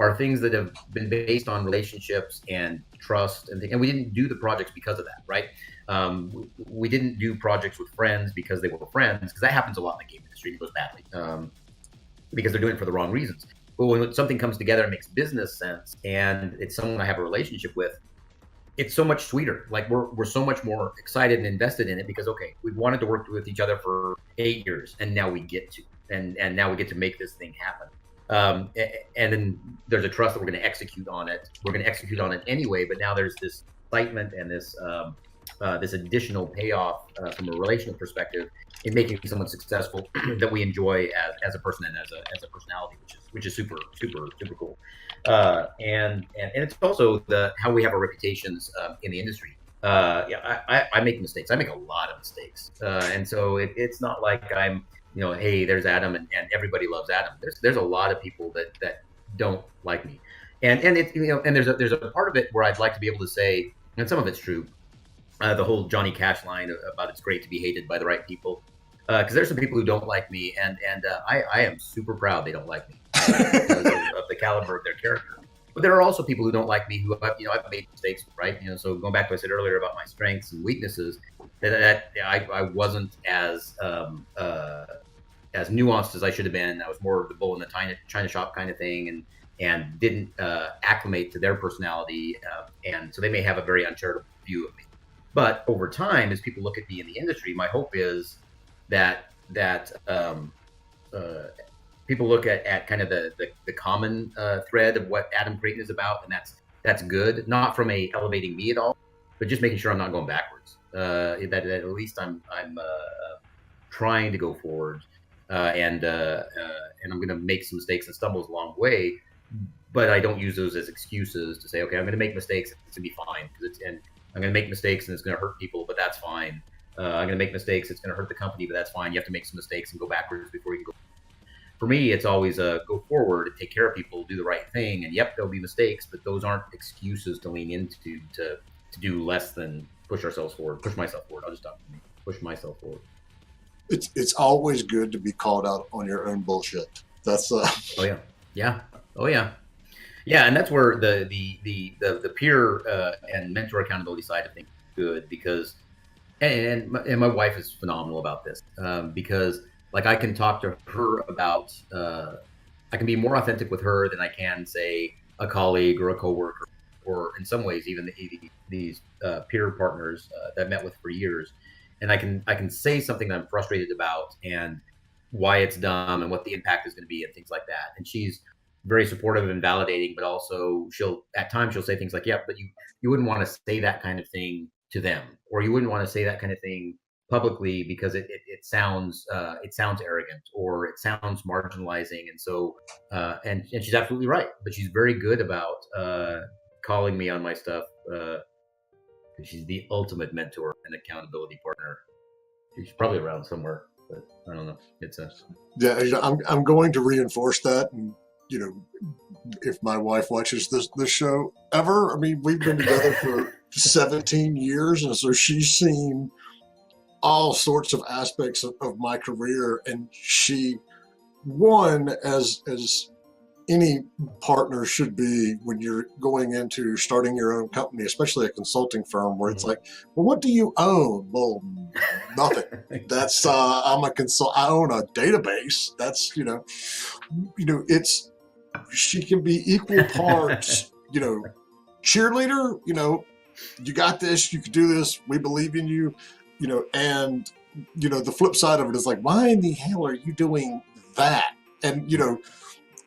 are things that have been based on relationships and trust, and we didn't do the projects because of that, right? We didn't do projects with friends because they were friends, because that happens a lot in the game industry. It goes badly because they're doing it for the wrong reasons. But when something comes together and makes business sense, and it's someone I have a relationship with, it's so much sweeter. Like we're so much more excited and invested in it because we've wanted to work with each other for 8 years, and now we get to, and now we get to make this thing happen. And then there's a trust that we're going to execute on it. We're going to execute on it anyway, but now there's this excitement and this additional payoff from a relational perspective in making someone successful that we enjoy as a person and as a personality, which is super cool. And it's also how we have our reputations in the industry. I make mistakes. I make a lot of mistakes, and so it's not like I'm. Hey, there's Adam, and everybody loves Adam. There's a lot of people that don't like me, and it and there's a part of it where I'd like to be able to say, and some of it's true, the whole Johnny Cash line about it's great to be hated by the right people, because there's some people who don't like me, and I am super proud they don't like me because of the caliber of their character. But there are also people who don't like me who I've made mistakes, right? So going back to what I said earlier about my strengths and weaknesses, that I wasn't as nuanced as I should have been. I was more of the bull in the China shop kind of thing, and didn't acclimate to their personality, and so they may have a very uncharitable view of me. But over time, as people look at me in the industry, my hope is that people look at kind of the common thread of what Adam Creighton is about, and that's good, not from elevating me at all, but just making sure I'm not going backwards. That at least I'm trying to go forward, and I'm going to make some mistakes and stumbles along the way, but I don't use those as excuses to say, okay, I'm going to make mistakes, it's going to be fine, and I'm going to make mistakes and it's going to hurt people, but that's fine. I'm going to make mistakes, it's going to hurt the company, but that's fine. You have to make some mistakes and go backwards before you can go. For me, it's always go forward and take care of people, do the right thing. And yep, there'll be mistakes, but those aren't excuses to lean into to do less than push myself forward. I'll just talk for me. Push myself forward. It's always good to be called out on your own bullshit. That's Oh yeah. And that's where the peer and mentor accountability side of things is good, because and my wife is phenomenal about this, because like I can talk to her about, I can be more authentic with her than I can, say, a colleague or a coworker, or in some ways even these peer partners that I've met with for years. And I can say something that I'm frustrated about and why it's dumb and what the impact is going to be and things like that. And she's very supportive and validating, but also at times she'll say things like, yeah, but you wouldn't want to say that kind of thing to them, or you wouldn't want to say that kind of thing publicly because it sounds arrogant or it sounds marginalizing, and so and she's absolutely right, but she's very good about calling me on my stuff. She's the ultimate mentor and accountability partner. She's probably around somewhere, but I don't know. It's a I'm going to reinforce that, and if my wife watches this show ever, I mean, we've been together for 17 years, and so she's seen all sorts of aspects of my career, and she, as any partner should be when you're going into starting your own company, especially a consulting firm where it's like, well, what do you own? Well, nothing. That's I own a database. That's it's, she can be equal parts, cheerleader, you got this, you can do this, we believe in you, and the flip side of it is like, why in the hell are you doing that? And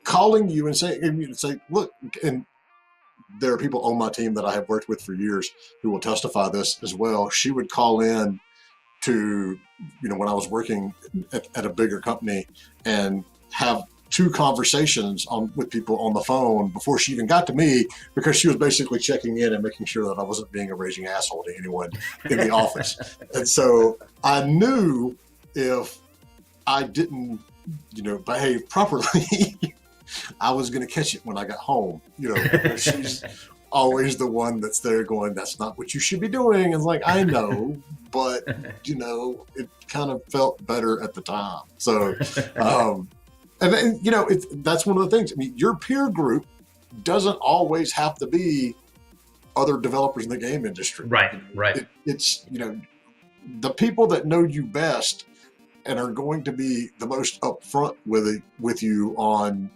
calling you and say, look, and there are people on my team that I have worked with for years who will testify this as well. She would call in to, when I was working at a bigger company, and have 2 conversations with people on the phone before she even got to me, because she was basically checking in and making sure that I wasn't being a raging asshole to anyone in the office. And so I knew if I didn't, behave properly, I was going to catch it when I got home. She's always the one that's there going, that's not what you should be doing. And it's like, I know, but it kind of felt better at the time. So, and then, that's one of the things. I mean, your peer group doesn't always have to be other developers in the game industry. Right. It's, the people that know you best and are going to be the most upfront with you on,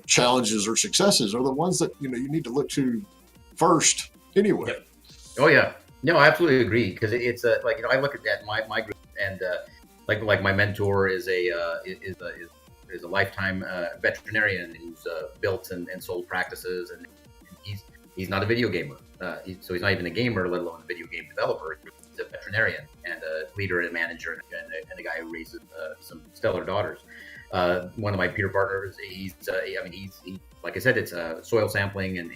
challenges or successes are the ones that, you need to look to first anyway. Yep. Oh yeah. No, I absolutely agree. Because it's like, I look at that, my group, and like my mentor is a lifetime veterinarian who's built and sold practices, and he's not a video gamer. So he's not even a gamer, let alone a video game developer. He's a veterinarian and a leader and a manager and a guy who raises some stellar daughters. One of my peer partners, he's like I said, it's soil sampling and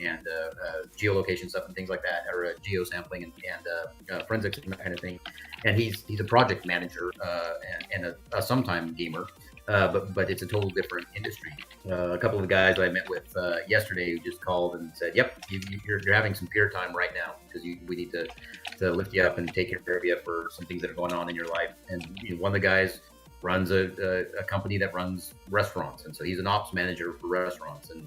geolocation stuff and things like that, or geo sampling and forensics and that kind of thing. And he's a project manager and a sometime gamer. But it's a total different industry. A couple of the guys I met with yesterday who just called and said, "Yep, you're having some peer time right now because we need to lift you up and take care of you for some things that are going on in your life." And one of the guys runs a company that runs restaurants, and so he's an ops manager for restaurants, and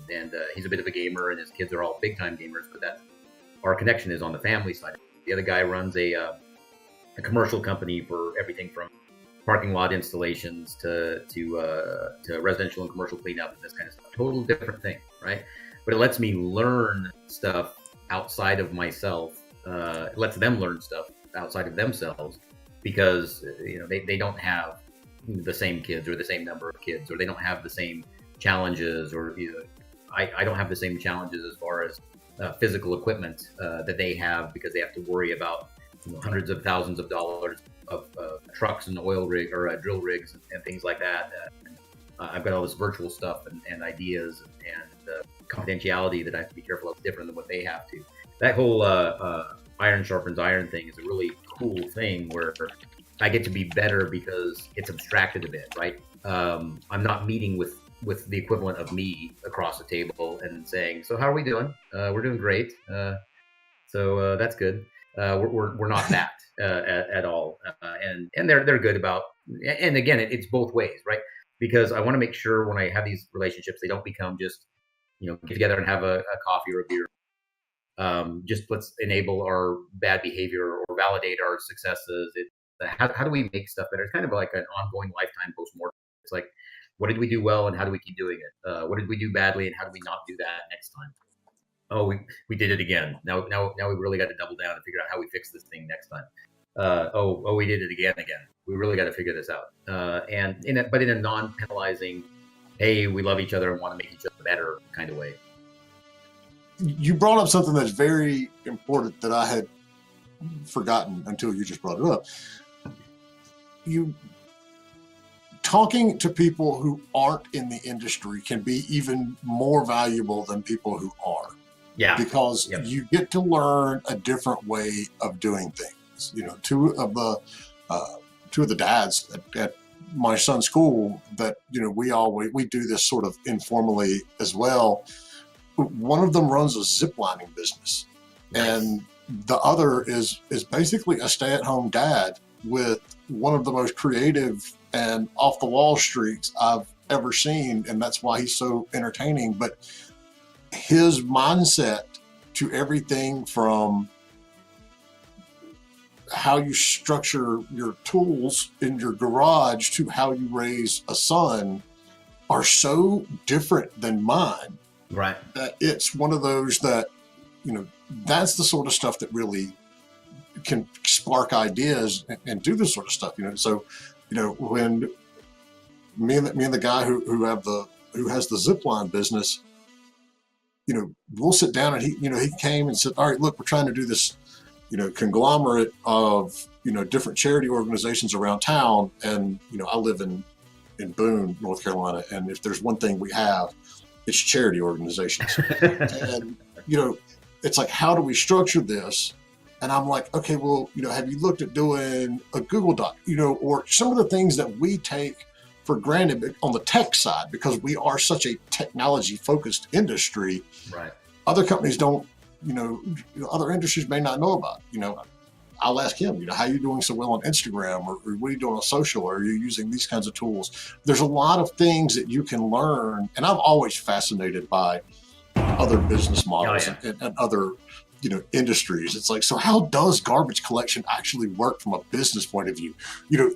he's a bit of a gamer, and his kids are all big time gamers. But that our connection is on the family side. The other guy runs a commercial company for everything from parking lot installations to residential and commercial cleanup and this kind of stuff. Total different thing, right? But it lets me learn stuff outside of myself. It lets them learn stuff outside of themselves because they don't have the same kids or the same number of kids, or they don't have the same challenges, or I don't have the same challenges as far as physical equipment that they have, because they have to worry about hundreds of thousands of dollars of trucks and oil rig or drill rigs and things like that. I've got all this virtual stuff and ideas and confidentiality that I have to be careful of, different than what they have to. That whole iron sharpens iron thing is a really cool thing where I get to be better because it's abstracted a bit, right? I'm not meeting with the equivalent of me across the table and saying, "So how are we doing? We're doing great. So that's good." We're not that at all, and they're good about. And again, it's both ways, right? Because I want to make sure when I have these relationships, they don't become just get together and have a coffee or a beer. Just let's enable our bad behavior or validate our successes. How do we make stuff better? It's kind of like an ongoing lifetime postmortem. It's like, what did we do well and how do we keep doing it? What did we do badly and how do we not do that next time? Oh, we did it again. Now we really got to double down and figure out how we fix this thing next time. We did it again. We really got to figure this out. But in a non-penalizing, hey, we love each other and want to make each other better kind of way. You brought up something that's very important that I had forgotten until you just brought it up. you talking to people who aren't in the industry can be even more valuable than people who are. Yeah. Because you get to learn a different way of doing things. You know, two of the dads at my son's school that, you know, we do this sort of informally as well. One of them runs a ziplining business. Nice. And the other is basically a stay-at-home dad with one of the most creative and off-the-wall streaks I've ever seen, and that's why he's so entertaining. But his mindset to everything from how you structure your tools in your garage to how you raise a son are so different than mine. Right. That it's one of those that, you know, that's the sort of stuff that really can spark ideas and do this sort of stuff, you know. So, you know, when me and the guy who has the zipline business, you know, we'll sit down and he came and said, all right, look, we're trying to do this, you know, conglomerate of, you know, different charity organizations around town. And, you know, I live in Boone, North Carolina. And if there's one thing we have, it's charity organizations. And, you know, it's like, how do we structure this? And I'm like, okay, well, you know, have you looked at doing a Google Doc, you know, or some of the things that we take for granted on the tech side, because we are such a technology focused industry. Right. Other companies don't, you know, other industries may not know about, you know. I'll ask him, you know, how are you doing so well on Instagram, or what are you doing on social? Or are you using these kinds of tools? There's a lot of things that you can learn. And I'm always fascinated by other business models and other, you know, industries. It's like, so how does garbage collection actually work from a business point of view? You know,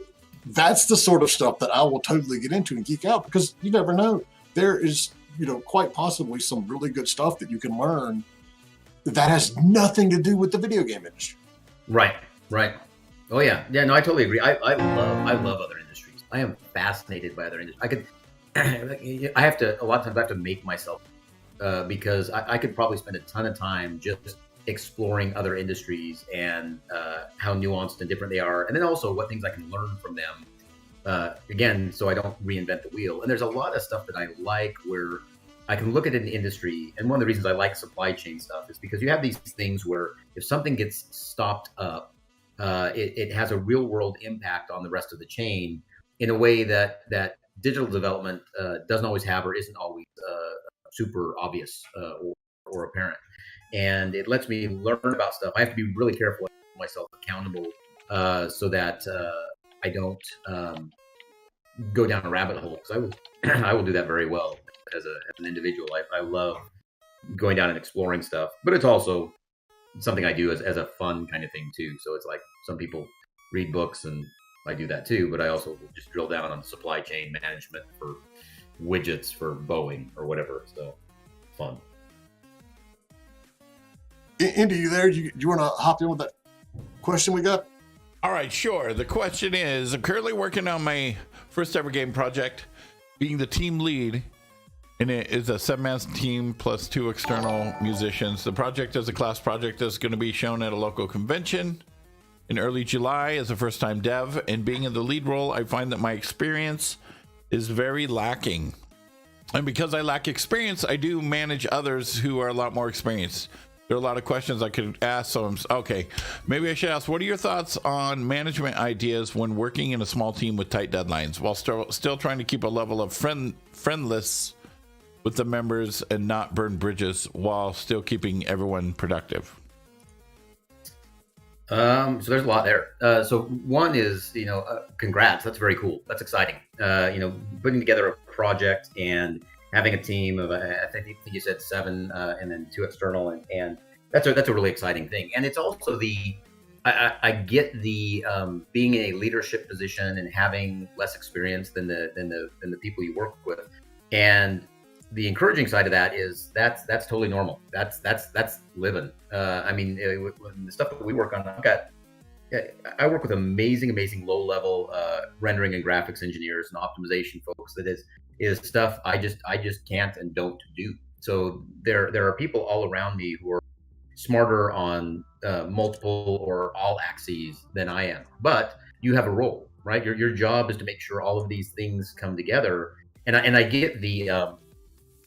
that's the sort of stuff that I will totally get into and geek out, because you never know. There is, you know, quite possibly some really good stuff that you can learn that has nothing to do with the video game industry. Right. Oh yeah. No, I totally agree. I love other industries. I am fascinated by other industries. A lot of times I have to make myself, because I could probably spend a ton of time just exploring other industries and how nuanced and different they are. And then also what things I can learn from them, again, so I don't reinvent the wheel. And there's a lot of stuff that I like where I can look at an industry. And one of the reasons I like supply chain stuff is because you have these things where if something gets stopped up, it has a real world impact on the rest of the chain in a way that digital development doesn't always have, or isn't always super obvious or apparent. And it lets me learn about stuff. I have to be really careful, hold myself accountable, so that I don't go down a rabbit hole, because I will do that very well as an individual. I love going down and exploring stuff, but it's also something I do as a fun kind of thing too. So it's like, some people read books, and I do that too, but I also will just drill down on supply chain management for widgets for Boeing or whatever. So fun. Indy, you there? Do you want to hop in with that question we got? All right, sure. The question is, I'm currently working on my first ever game project, being the team lead, and it is a 7-man team plus 2 external musicians. The project is a class project that's going to be shown at a local convention in early July as a first-time dev. And being in the lead role, I find that my experience is very lacking. And because I lack experience, I do manage others who are a lot more experienced. There are a lot of questions I could ask. So maybe I should ask, what are your thoughts on management ideas when working in a small team with tight deadlines, while still trying to keep a level of friendless with the members and not burn bridges, while still keeping everyone productive? So there's a lot there. So one is, congrats. That's very cool. That's exciting. Putting together a project and having a team of, I think you said 7, and then 2 external, and that's a really exciting thing. And it's also I get the being in a leadership position and having less experience than the people you work with, and the encouraging side of that is that's totally normal. That's living. The stuff that we work on, I work with amazing low level rendering and graphics engineers and optimization folks. That is stuff I just can't and don't do. So there are people all around me who are smarter on multiple or all axes than I am. But you have a role, right? Your job is to make sure all of these things come together. And I get the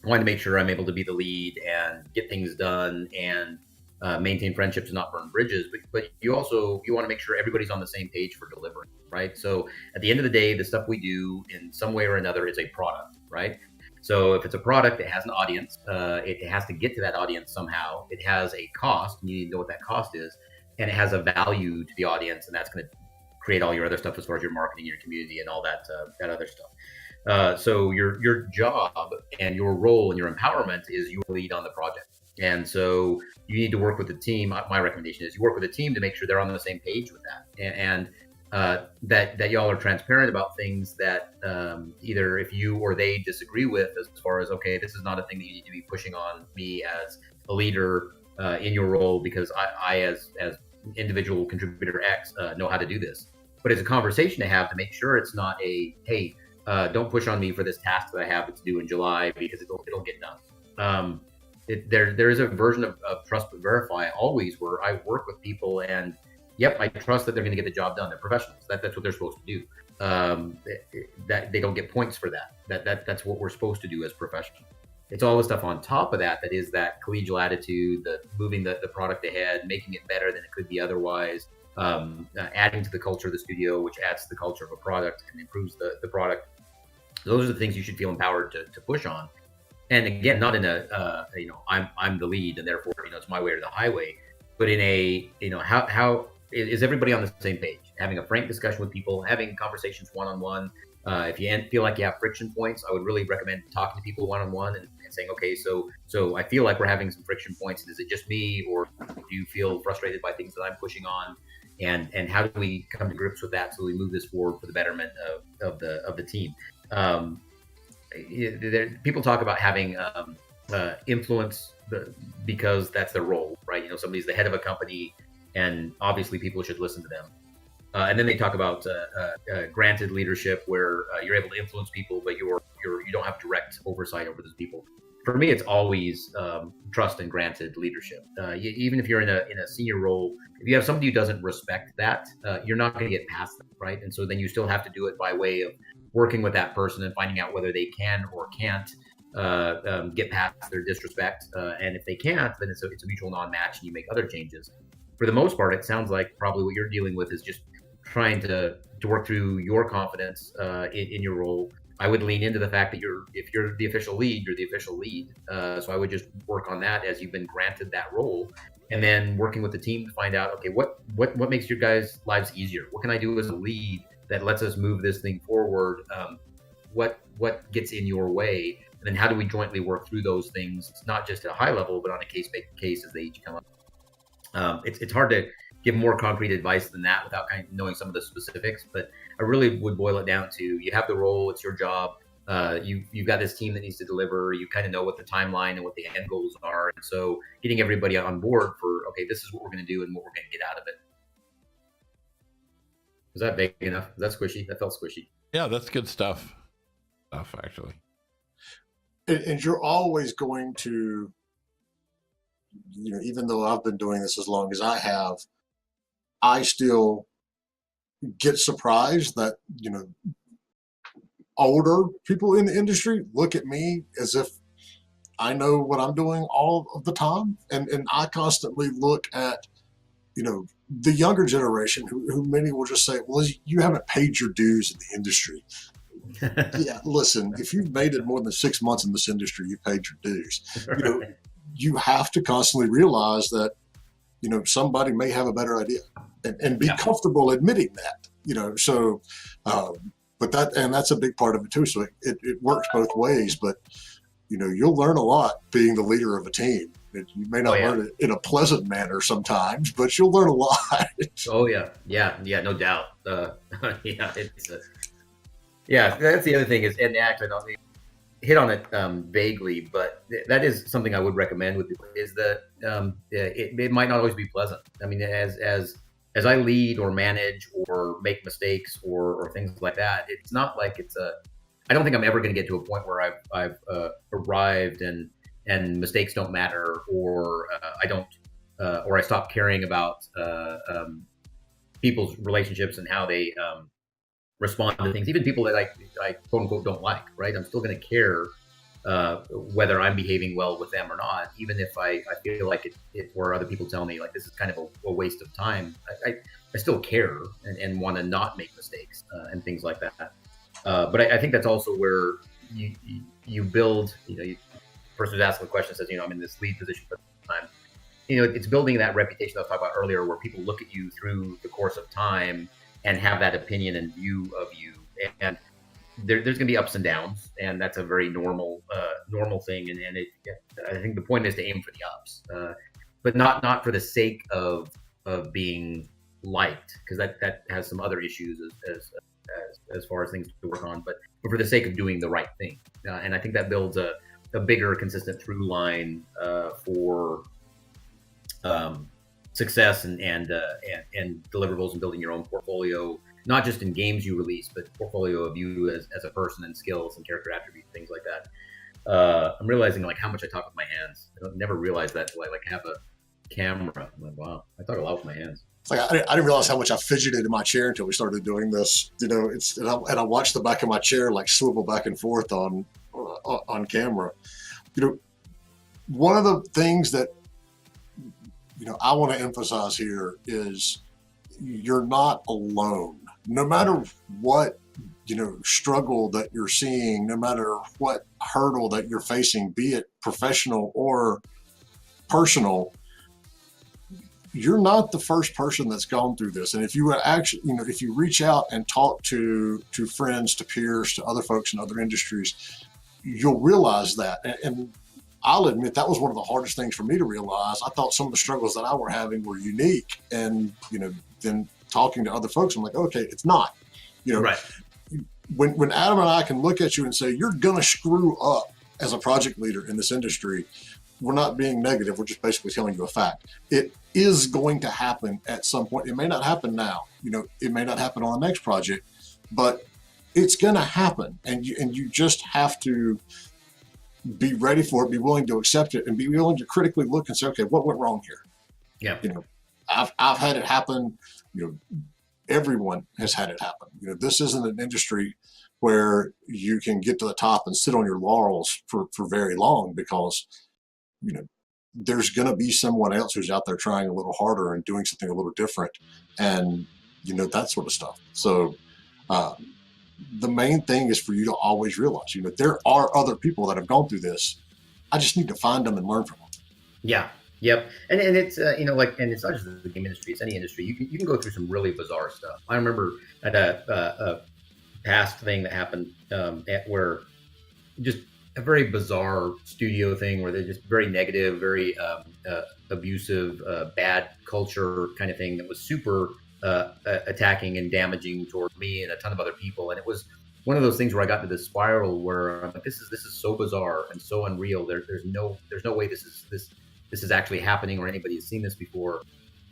wanting to make sure I'm able to be the lead and get things done and maintain friendships and not burn bridges. But you want to make sure everybody's on the same page for delivering, right? So at the end of the day, the stuff we do in some way or another is a product, right? So if it's a product that has an audience, it has to get to that audience somehow. It has a cost, and you need to know what that cost is, and it has a value to the audience, and that's going to create all your other stuff as far as your marketing, your community, and all that other stuff. So your job and your role and your empowerment is you lead on the project. And so you need to work with the team. My recommendation is you work with a team to make sure they're on the same page with that, and that y'all are transparent about things that either if you or they disagree with, as far as, okay, this is not a thing that you need to be pushing on me as a leader in your role, because I as individual contributor X know how to do this. But it's a conversation to have to make sure it's not a, hey, don't push on me for this task that I have to do in July because it'll get done. There is a version of trust but verify always, where I work with people and yep, I trust that they're going to get the job done. They're professionals. That's what they're supposed to do. That they don't get points for that. That's what we're supposed to do as professionals. It's all the stuff on top of that is that collegial attitude, the moving the product ahead, making it better than it could be otherwise, adding to the culture of the studio, which adds to the culture of a product and improves the product. Those are the things you should feel empowered to push on. And again, not in a I'm the lead and therefore it's my way or the highway, but in a how is everybody on the same page? Having a frank discussion with people, having conversations one-on-one. If you feel like you have friction points, I would really recommend talking to people one-on-one and saying, okay, so I feel like we're having some friction points. Is it just me, or do you feel frustrated by things that I'm pushing on? And how do we come to grips with that so we move this forward for the betterment of the team? People talk about having influence because that's their role, right? Somebody's the head of a company, and obviously people should listen to them. And then they talk about granted leadership, where you're able to influence people, but you don't have direct oversight over those people. For me, it's always trust and granted leadership. Even if you're in a senior role, if you have somebody who doesn't respect that, you're not going to get past that, right? And so then you still have to do it by way of working with that person and finding out whether they can or can't get past their disrespect. And if they can't, then it's a mutual non-match, and you make other changes. For the most part, it sounds like probably what you're dealing with is just trying to work through your confidence in your role. I would lean into the fact that if you're the official lead, you're the official lead. So I would just work on that as you've been granted that role, and then working with the team to find out, okay, what makes your guys' lives easier? What can I do as a lead that lets us move this thing forward? What gets in your way? And then how do we jointly work through those things, not just at a high level, but on a case as they each come up. It's hard to give more concrete advice than that without kind of knowing some of the specifics, but I really would boil it down to, you have the role, it's your job. You've got this team that needs to deliver. You kind of know what the timeline and what the end goals are. And so getting everybody on board for, okay, this is what we're going to do and what we're going to get out of it. Was that big enough? Was that squishy? That felt squishy. Yeah, that's good stuff. Actually. And you're always going to, even though I've been doing this as long as I have, I still get surprised that, older people in the industry look at me as if I know what I'm doing all of the time. And I constantly look at, the younger generation who many will just say, well, you haven't paid your dues in the industry. Yeah, listen, if you've made it more than 6 months in this industry, you paid your dues. You have to constantly realize that, somebody may have a better idea and be comfortable admitting that, so, but that's a big part of it too. So it works both ways, but, you'll learn a lot being the leader of a team. You may not learn it in a pleasant manner sometimes, but you'll learn a lot. Oh yeah, no doubt. That's the other thing is, and actually I'll hit on it vaguely, but that is something I would recommend with people, is that it might not always be pleasant. I mean, as I lead or manage or make mistakes or things like that, it's not like I don't think I'm ever going to get to a point where I've arrived and mistakes don't matter, or I don't, or I stop caring about people's relationships and how they respond to things, even people that I quote unquote don't like, right? I'm still going to care whether I'm behaving well with them or not, even if I feel like it or other people tell me like this is kind of a waste of time. I still care and want to not make mistakes and things like that. But I think that's also where you build, the person who's asking the question says, I'm in this lead position for the time. It's building that reputation I was talking about earlier, where people look at you through the course of time and have that opinion and view of you. And there's going to be ups and downs, and that's a very normal thing. And I think the point is to aim for the ups, but not for the sake of being liked, because that has some other issues as far as things to work on. But for the sake of doing the right thing, and I think that builds a bigger, consistent through line for success and deliverables and building your own portfolio, not just in games you release, but portfolio of you as a person and skills and character attributes, things like that. I'm realizing like how much I talk with my hands. I never realized that until I have a camera. I'm like, wow, I talk a lot with my hands. It's like I didn't realize how much I fidgeted in my chair until we started doing this. And I watched the back of my chair like swivel back and forth on camera. One of the things that I want to emphasize here is you're not alone. No matter what struggle that you're seeing, no matter what hurdle that you're facing, be it professional or personal, you're not the first person that's gone through this. And if you would actually, if you reach out and talk to friends, to peers, to other folks in other industries, you'll realize that. And I'll admit that was one of the hardest things for me to realize. I thought some of the struggles that I were having were unique, and then talking to other folks, I'm like, okay, it's not. Right. When Adam and I can look at you and say you're gonna screw up as a project leader in this industry, we're not being negative. We're just basically telling you a fact. It is going to happen at some point. It may not happen now. It may not happen on the next project, but it's going to happen. And you just have to be ready for it, be willing to accept it, and be willing to critically look and say, okay, what went wrong here? Yeah. I've had it happen. Everyone has had it happen. This isn't an industry where you can get to the top and sit on your laurels for very long, because there's going to be someone else who's out there trying a little harder and doing something a little different, and that sort of stuff. So the main thing is for you to always realize, there are other people that have gone through this. I just need to find them and learn from them. Yeah. Yep. And it's and it's not just the game industry, it's any industry. You can go through some really bizarre stuff. I remember at a past thing that happened where just a very bizarre studio thing where they're just very negative, very abusive, bad culture kind of thing that was super attacking and damaging toward me and a ton of other people. And it was one of those things where I got into this spiral where I'm like, this is so bizarre and so unreal. There's no way this is actually happening or anybody has seen this before.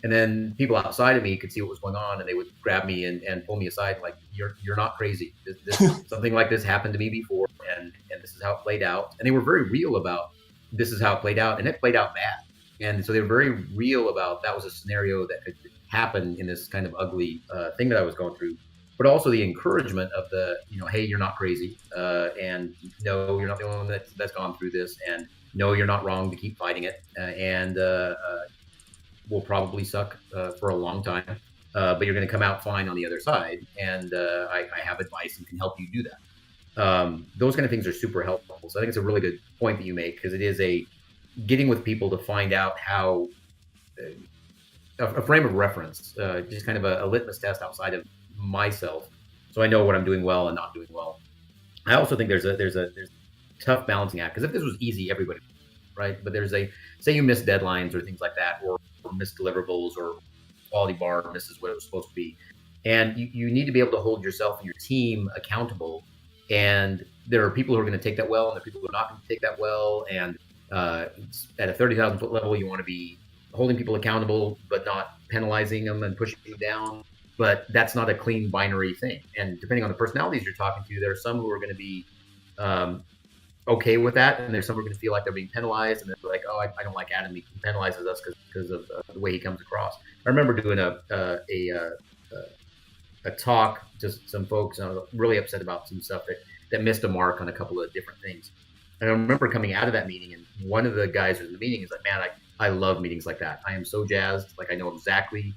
And then people outside of me could see what was going on, and they would grab me and pull me aside, like, you're not crazy. This something like this happened to me before, and this is how it played out. And they were very real about this is how it played out, and it played out bad. And so they were very real about that was a scenario that could happen in this kind of ugly thing that I was going through. But also the encouragement of the, hey, you're not crazy, and no, you're not the only one that's gone through this, and no, you're not wrong to keep fighting it, and will probably suck for a long time, but you're going to come out fine on the other side. And I have advice and can help you do that. Those kind of things are super helpful. So I think it's a really good point that you make, because it is a getting with people to find out how a frame of reference, just kind of a litmus test outside of myself, so I know what I'm doing well and not doing well. I also think there's a tough balancing act, because if this was easy, everybody, right? But there's say you miss deadlines or things like that, or miss deliverables, or quality bar misses what it was supposed to be, and you need to be able to hold yourself and your team accountable. And there are people who are going to take that well, and there are people who are not going to take that well. And at a 30,000 foot level, you want to be holding people accountable, but not penalizing them and pushing them down. But that's not a clean binary thing. And depending on the personalities you're talking to, there are some who are going to be okay with that, and there's some who are going to feel like they're being penalized, and they're like, oh, I don't like Adam, he penalizes us because of the way he comes across. I remember doing a a talk to some folks, and I was really upset about some stuff that missed a mark on a couple of different things. And I remember coming out of that meeting, and one of the guys in the meeting is like, man, I love meetings like that. I am so jazzed. Like, I know exactly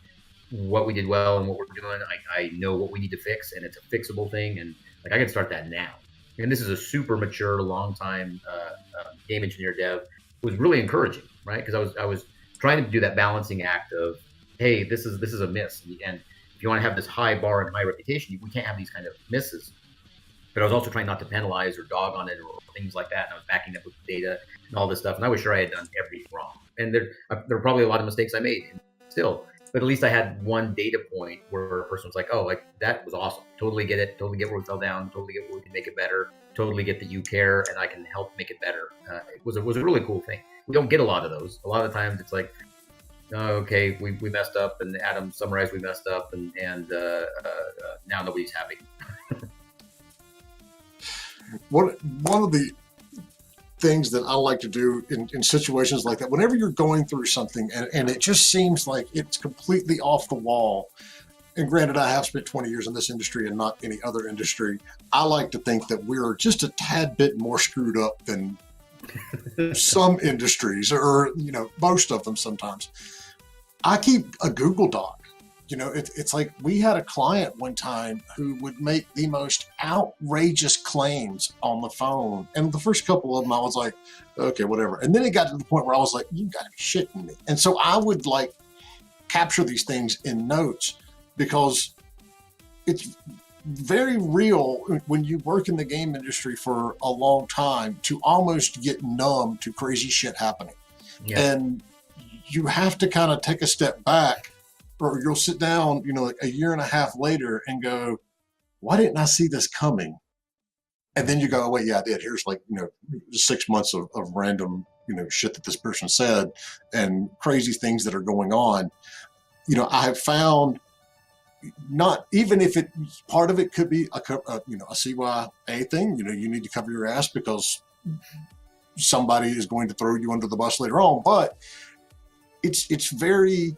what we did well and what we're doing. I know what we need to fix, and it's a fixable thing. And like, I can start that now. And this is a super mature, long time game engineer dev. It was really encouraging, right? Because I was trying to do that balancing act of, hey, this is a miss. And if you want to have this high bar and high reputation, we can't have these kind of misses. But I was also trying not to penalize or dog on it or things like that. And I was backing up with data and all this stuff. And I was sure I had done everything wrong. And there were probably a lot of mistakes I made still. But at least I had one data point where a person was like, oh, like, that was awesome. Totally get it. Totally get where we fell down. Totally get where we can make it better. Totally get that you care and I can help make it better. It was a really cool thing. We don't get a lot of those. A lot of times it's like, oh, okay, we messed up, and Adam summarized we messed up, and now nobody's happy. One of the things that I like to do in situations like that, whenever you're going through something and it just seems like it's completely off the wall, and granted, I have spent 20 years in this industry and not any other industry, I like to think that we're just a tad bit more screwed up than some industries, or, you know, most of them sometimes. I keep a Google Doc. You know, it's like we had a client one time who would make the most outrageous claims on the phone. And the first couple of them, I was like, okay, whatever. And then it got to the point where I was like, you got to be shitting me. And so I would like capture these things in notes, because it's very real when you work in the game industry for a long time to almost get numb to crazy shit happening. Yeah. And you have to kind of take a step back, or you'll sit down, you know, like a year and a half later and go, why didn't I see this coming? And then you go, oh, wait, yeah, I did. Here's like, you know, 6 months of random, you know, shit that this person said and crazy things that are going on. You know, I have found, not even if it, part of it could be a CYA thing, you know, you need to cover your ass because somebody is going to throw you under the bus later on, but it's very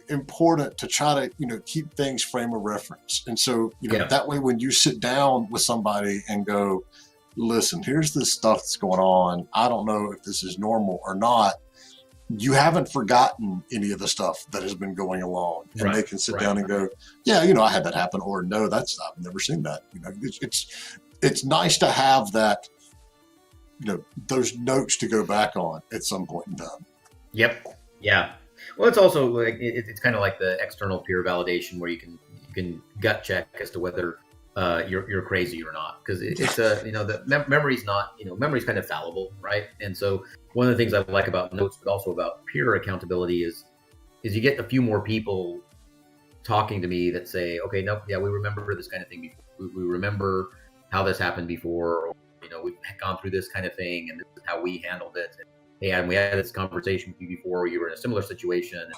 important to try to, you know, keep things frame of reference. And so, you know, that way when you sit down with somebody and go, listen, here's this stuff that's going on, I don't know if this is normal or not, you haven't forgotten any of the stuff that has been going along, and they can sit down and go, yeah, you know, I had that happen, or no, I've never seen that. You know, it's nice to have that, you know, those notes to go back on at some point in time. Yep. Yeah. Well, it's also like it's kind of like the external peer validation where you can gut check as to whether you're crazy or not, because it's you know, the memory's not, you know, memory's kind of fallible, right? And so one of the things I like about notes, but also about peer accountability, is you get a few more people talking to me that say, okay, no, yeah, we remember this kind of thing before. We remember how this happened before, or, you know, we've gone through this kind of thing, and this is how we handled it. And, hey, and we had this conversation with you before, where you were in a similar situation,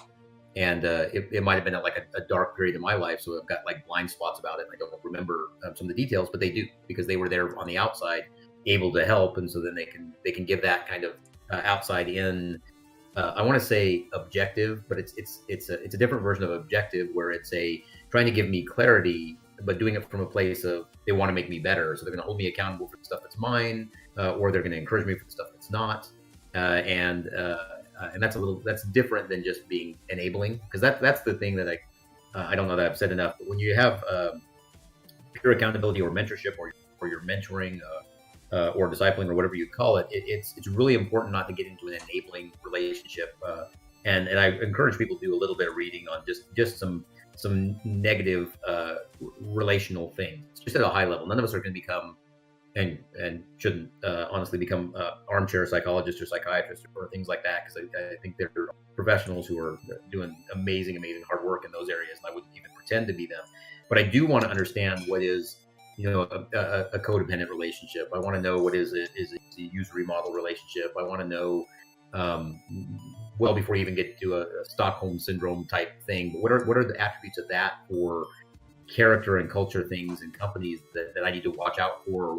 and it might have been like a dark period in my life, so I've got like blind spots about it, and I don't remember some of the details, but they do, because they were there on the outside, able to help, and so then they can give that kind of outside in. I want to say objective, but it's a different version of objective, where it's trying to give me clarity, but doing it from a place of they want to make me better, so they're going to hold me accountable for the stuff that's mine, or they're going to encourage me for the stuff that's not. And that's different than just being enabling, because that's the thing that I don't know that I've said enough. But when you have peer accountability or mentorship, or you're mentoring or discipling, or whatever you call it, it's really important not to get into an enabling relationship. And I encourage people to do a little bit of reading on just some negative relational things, just at a high level. None of us are going to become and shouldn't honestly become armchair psychologists or psychiatrists or things like that, because I think they're professionals who are doing amazing hard work in those areas, and I wouldn't even pretend to be them. But I do want to understand what is, you know, a codependent relationship. I want to know what is a usury model relationship. I want to know, well, before you even get to a Stockholm syndrome type thing, but what are the attributes of that for character and culture things in companies that I need to watch out for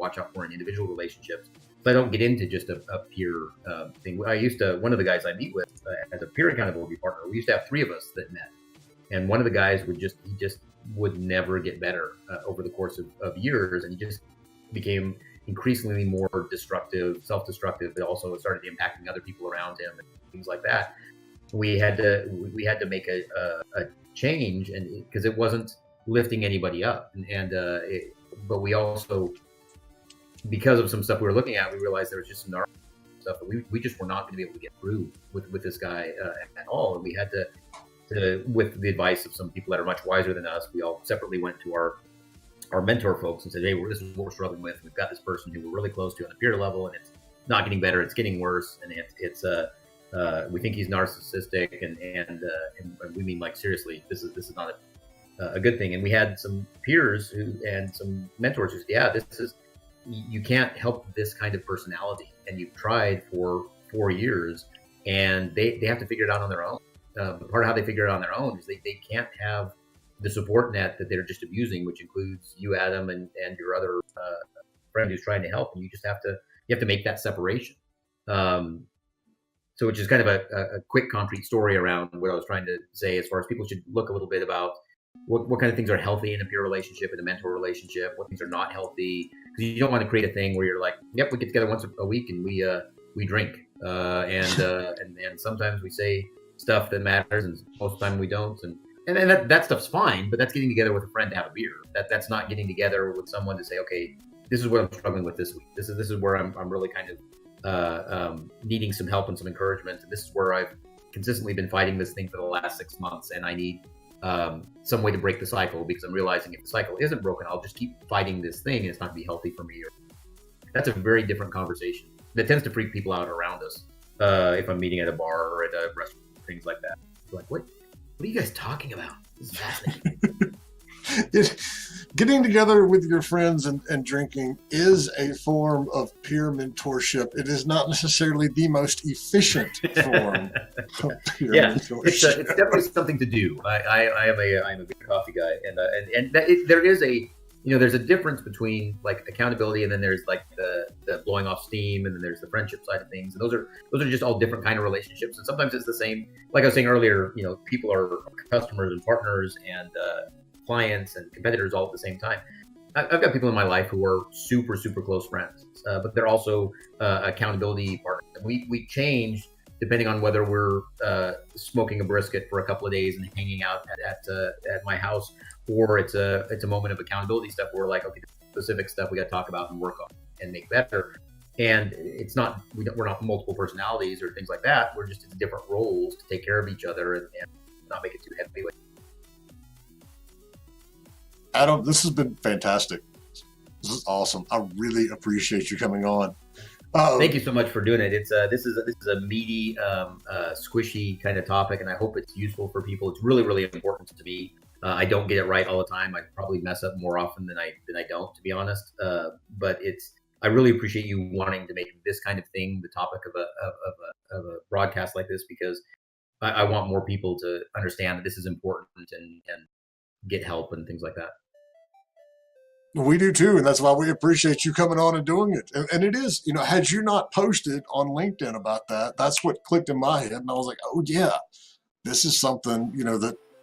in individual relationships, so I don't get into just a peer thing. One of the guys I meet with as a peer accountability partner, we used to have 3 of us that met, and one of the guys would would never get better over the course of years, and he just became increasingly more destructive, self-destructive, but also started impacting other people around him and things like that. We had to make a change, and because it wasn't lifting anybody up, but we also, because of some stuff we were looking at, we realized there was just some stuff that we just were not going to be able to get through with this guy at all, and we had to, with the advice of some people that are much wiser than us, we all separately went to our mentor folks and said, hey, this is what we're struggling with. We've got this person who we're really close to on a peer level, and it's not getting better, it's getting worse, and we think he's narcissistic, and we mean, like, seriously, this is not a good thing. And we had some peers and some mentors who said, yeah, you can't help this kind of personality, and you've tried for 4 years, and they have to figure it out on their own. But part of how they figure it out on their own is they can't have the support net that they're just abusing, which includes you, Adam, and your other friend who's trying to help, and you have to make that separation. So which is kind of a quick, concrete story around what I was trying to say, as far as people should look a little bit about what kind of things are healthy in a peer relationship, in a mentor relationship, what things are not healthy. Because you don't want to create a thing where you're like, yep, we get together once a week and we drink, and sometimes we say stuff that matters, and most of the time we don't, and that stuff's fine, but that's getting together with a friend to have a beer. That's not getting together with someone to say, okay, this is what I'm struggling with this week. This is where I'm really kind of needing some help and some encouragement. And this is where I've consistently been fighting this thing for the last 6 months, and I need some way to break the cycle, because I'm realizing if the cycle isn't broken, I'll just keep fighting this thing, and it's not going to be healthy for me. That's a very different conversation that tends to freak people out around us. If I'm meeting at a bar or at a restaurant, things like that. It's like, what are you guys talking about? This is fascinating. Getting together with your friends and drinking is a form of peer mentorship. It is not necessarily the most efficient form of peer mentorship. It's definitely something to do. I'm a big coffee guy, and there is there's a difference between, like, accountability, and then there's, like, the blowing off steam, and then there's the friendship side of things, and those are just all different kind of relationships. And sometimes it's the same. Like I was saying earlier, people are customers and partners and clients and competitors all at the same time. I've got people in my life who are super, super close friends, but they're also accountability partners. And we change depending on whether we're smoking a brisket for a couple of days and hanging out at my house, or it's a moment of accountability stuff where we're like, okay, specific stuff we got to talk about and work on and make better. And it's not, we're not multiple personalities or things like that. We're just in different roles to take care of each other and not make it too heavyweight. Adam, this has been fantastic. This is awesome. I really appreciate you coming on. Thank you so much for doing it. This is a meaty, squishy kind of topic, and I hope it's useful for people. It's really, really important to me. I don't get it right all the time. I probably mess up more often than I don't, to be honest. But I really appreciate you wanting to make this kind of thing the topic of a broadcast like this, because I want more people to understand that this is important and get help and things like that. We do too, and that's why we appreciate you coming on and doing it. And it is, had you not posted on LinkedIn about that, that's what clicked in my head, and I was like, oh yeah, this is something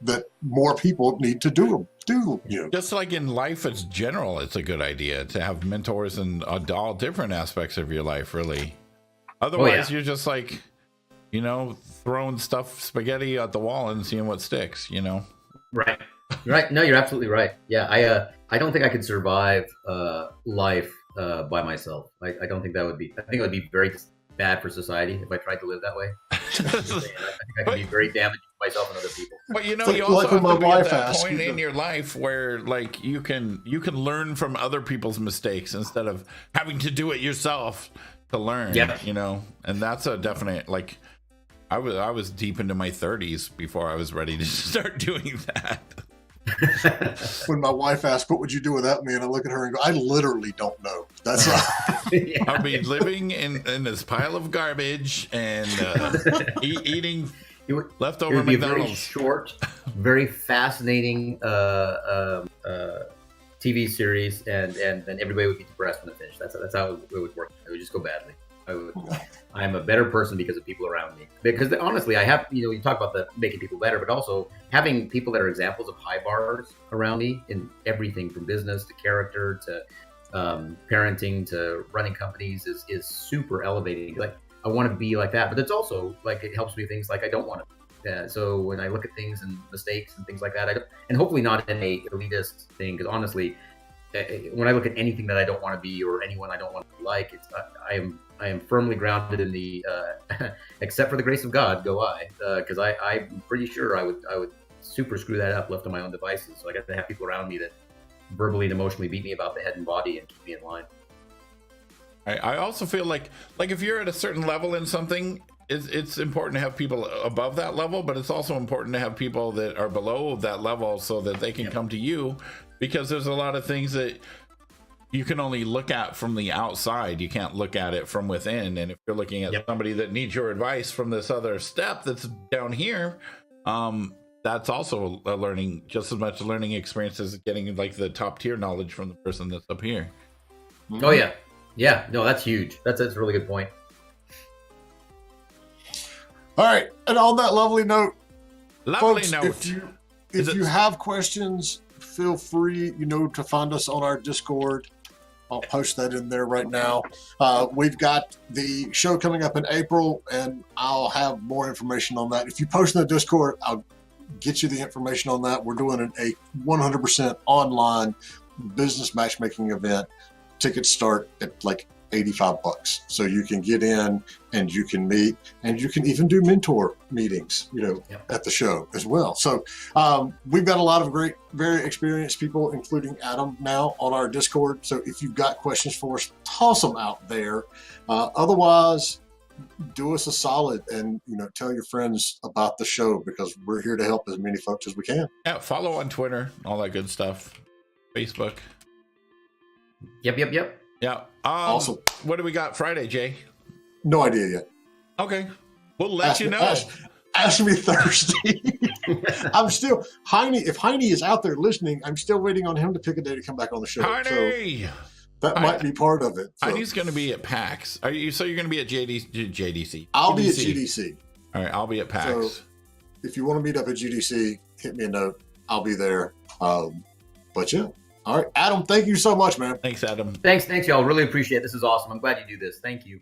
that more people need to do. Just like in life as general, it's a good idea to have mentors in all different aspects of your life, really. Otherwise, you're just like, throwing spaghetti at the wall and seeing what sticks. Right. No, you're absolutely right. Yeah, I don't think I could survive life by myself. I don't think that would be. I think it would be very bad for society if I tried to live that way. I think I could be very damaging to myself and other people. But you also have to be at that point in your life where, like, you can learn from other people's mistakes instead of having to do it yourself to learn. Yeah. And that's a definite, like, I was deep into my 30s before I was ready to start doing that. When my wife asked, what would you do without me? And I look at her and go, I literally don't know. That's right. I'll be living in this pile of garbage and eating leftover McDonald's. Very short, very fascinating TV series, and then everybody would be depressed when it finished. That's how it would work. It would just go badly. I'm a better person because of people around me. Because honestly, I have, you talk about the making people better, but also having people that are examples of high bars around me in everything from business to character to parenting to running companies is super elevating. Like I want to be like that, but it's also like it helps me things like I don't want to. So when I look at things and mistakes and things like that, and hopefully not in a elitist thing, because honestly, when I look at anything that I don't want to be or anyone I don't want to be like, I am firmly grounded in the except for the grace of God, go I, because I'm pretty sure I would super screw that up left to my own devices. So I got to have people around me that verbally and emotionally beat me about the head and body and keep me in line. I also feel like if you're at a certain level in something, it's important to have people above that level, but it's also important to have people that are below that level so that they can come to you, because there's a lot of things that you can only look at from the outside. You can't look at it from within. And if you're looking at somebody that needs your advice from this other step that's down here, that's also a learning, just as much a learning experience as getting like the top tier knowledge from the person that's up here. Oh yeah, no, that's huge. That's a really good point. All right, and on that lovely note, Lovely folks, note. if you have questions, feel free, to find us on our Discord. I'll post that in there right now. We've got the show coming up in April, and I'll have more information on that. If you post in the Discord, I'll get you the information on that. We're doing a 100% online business matchmaking event. Tickets start at like $85, so you can get in and you can meet, and you can even do mentor meetings, at the show as well. So we've got a lot of great, very experienced people, including Adam, now on our Discord. So if you've got questions for us, toss them out there. Otherwise, do us a solid and tell your friends about the show, because we're here to help as many folks as we can. Yeah, follow on Twitter, all that good stuff, Facebook. Yep. Yeah. Awesome. What do we got Friday, Jay? No idea yet. Okay, we'll let you know. Ask me Thursday. I'm still Heine. If Heine is out there listening, I'm still waiting on him to pick a day to come back on the show. Heine! So that might be part of it. So. Heine's going to be at PAX. So you're going to be at JDC? I'll be at GDC. All right, I'll be at PAX. So if you want to meet up at GDC, hit me a note. I'll be there. But yeah. All right, Adam, thank you so much, man. Thanks, Adam. Thanks, y'all. Really appreciate it. This is awesome. I'm glad you do this. Thank you.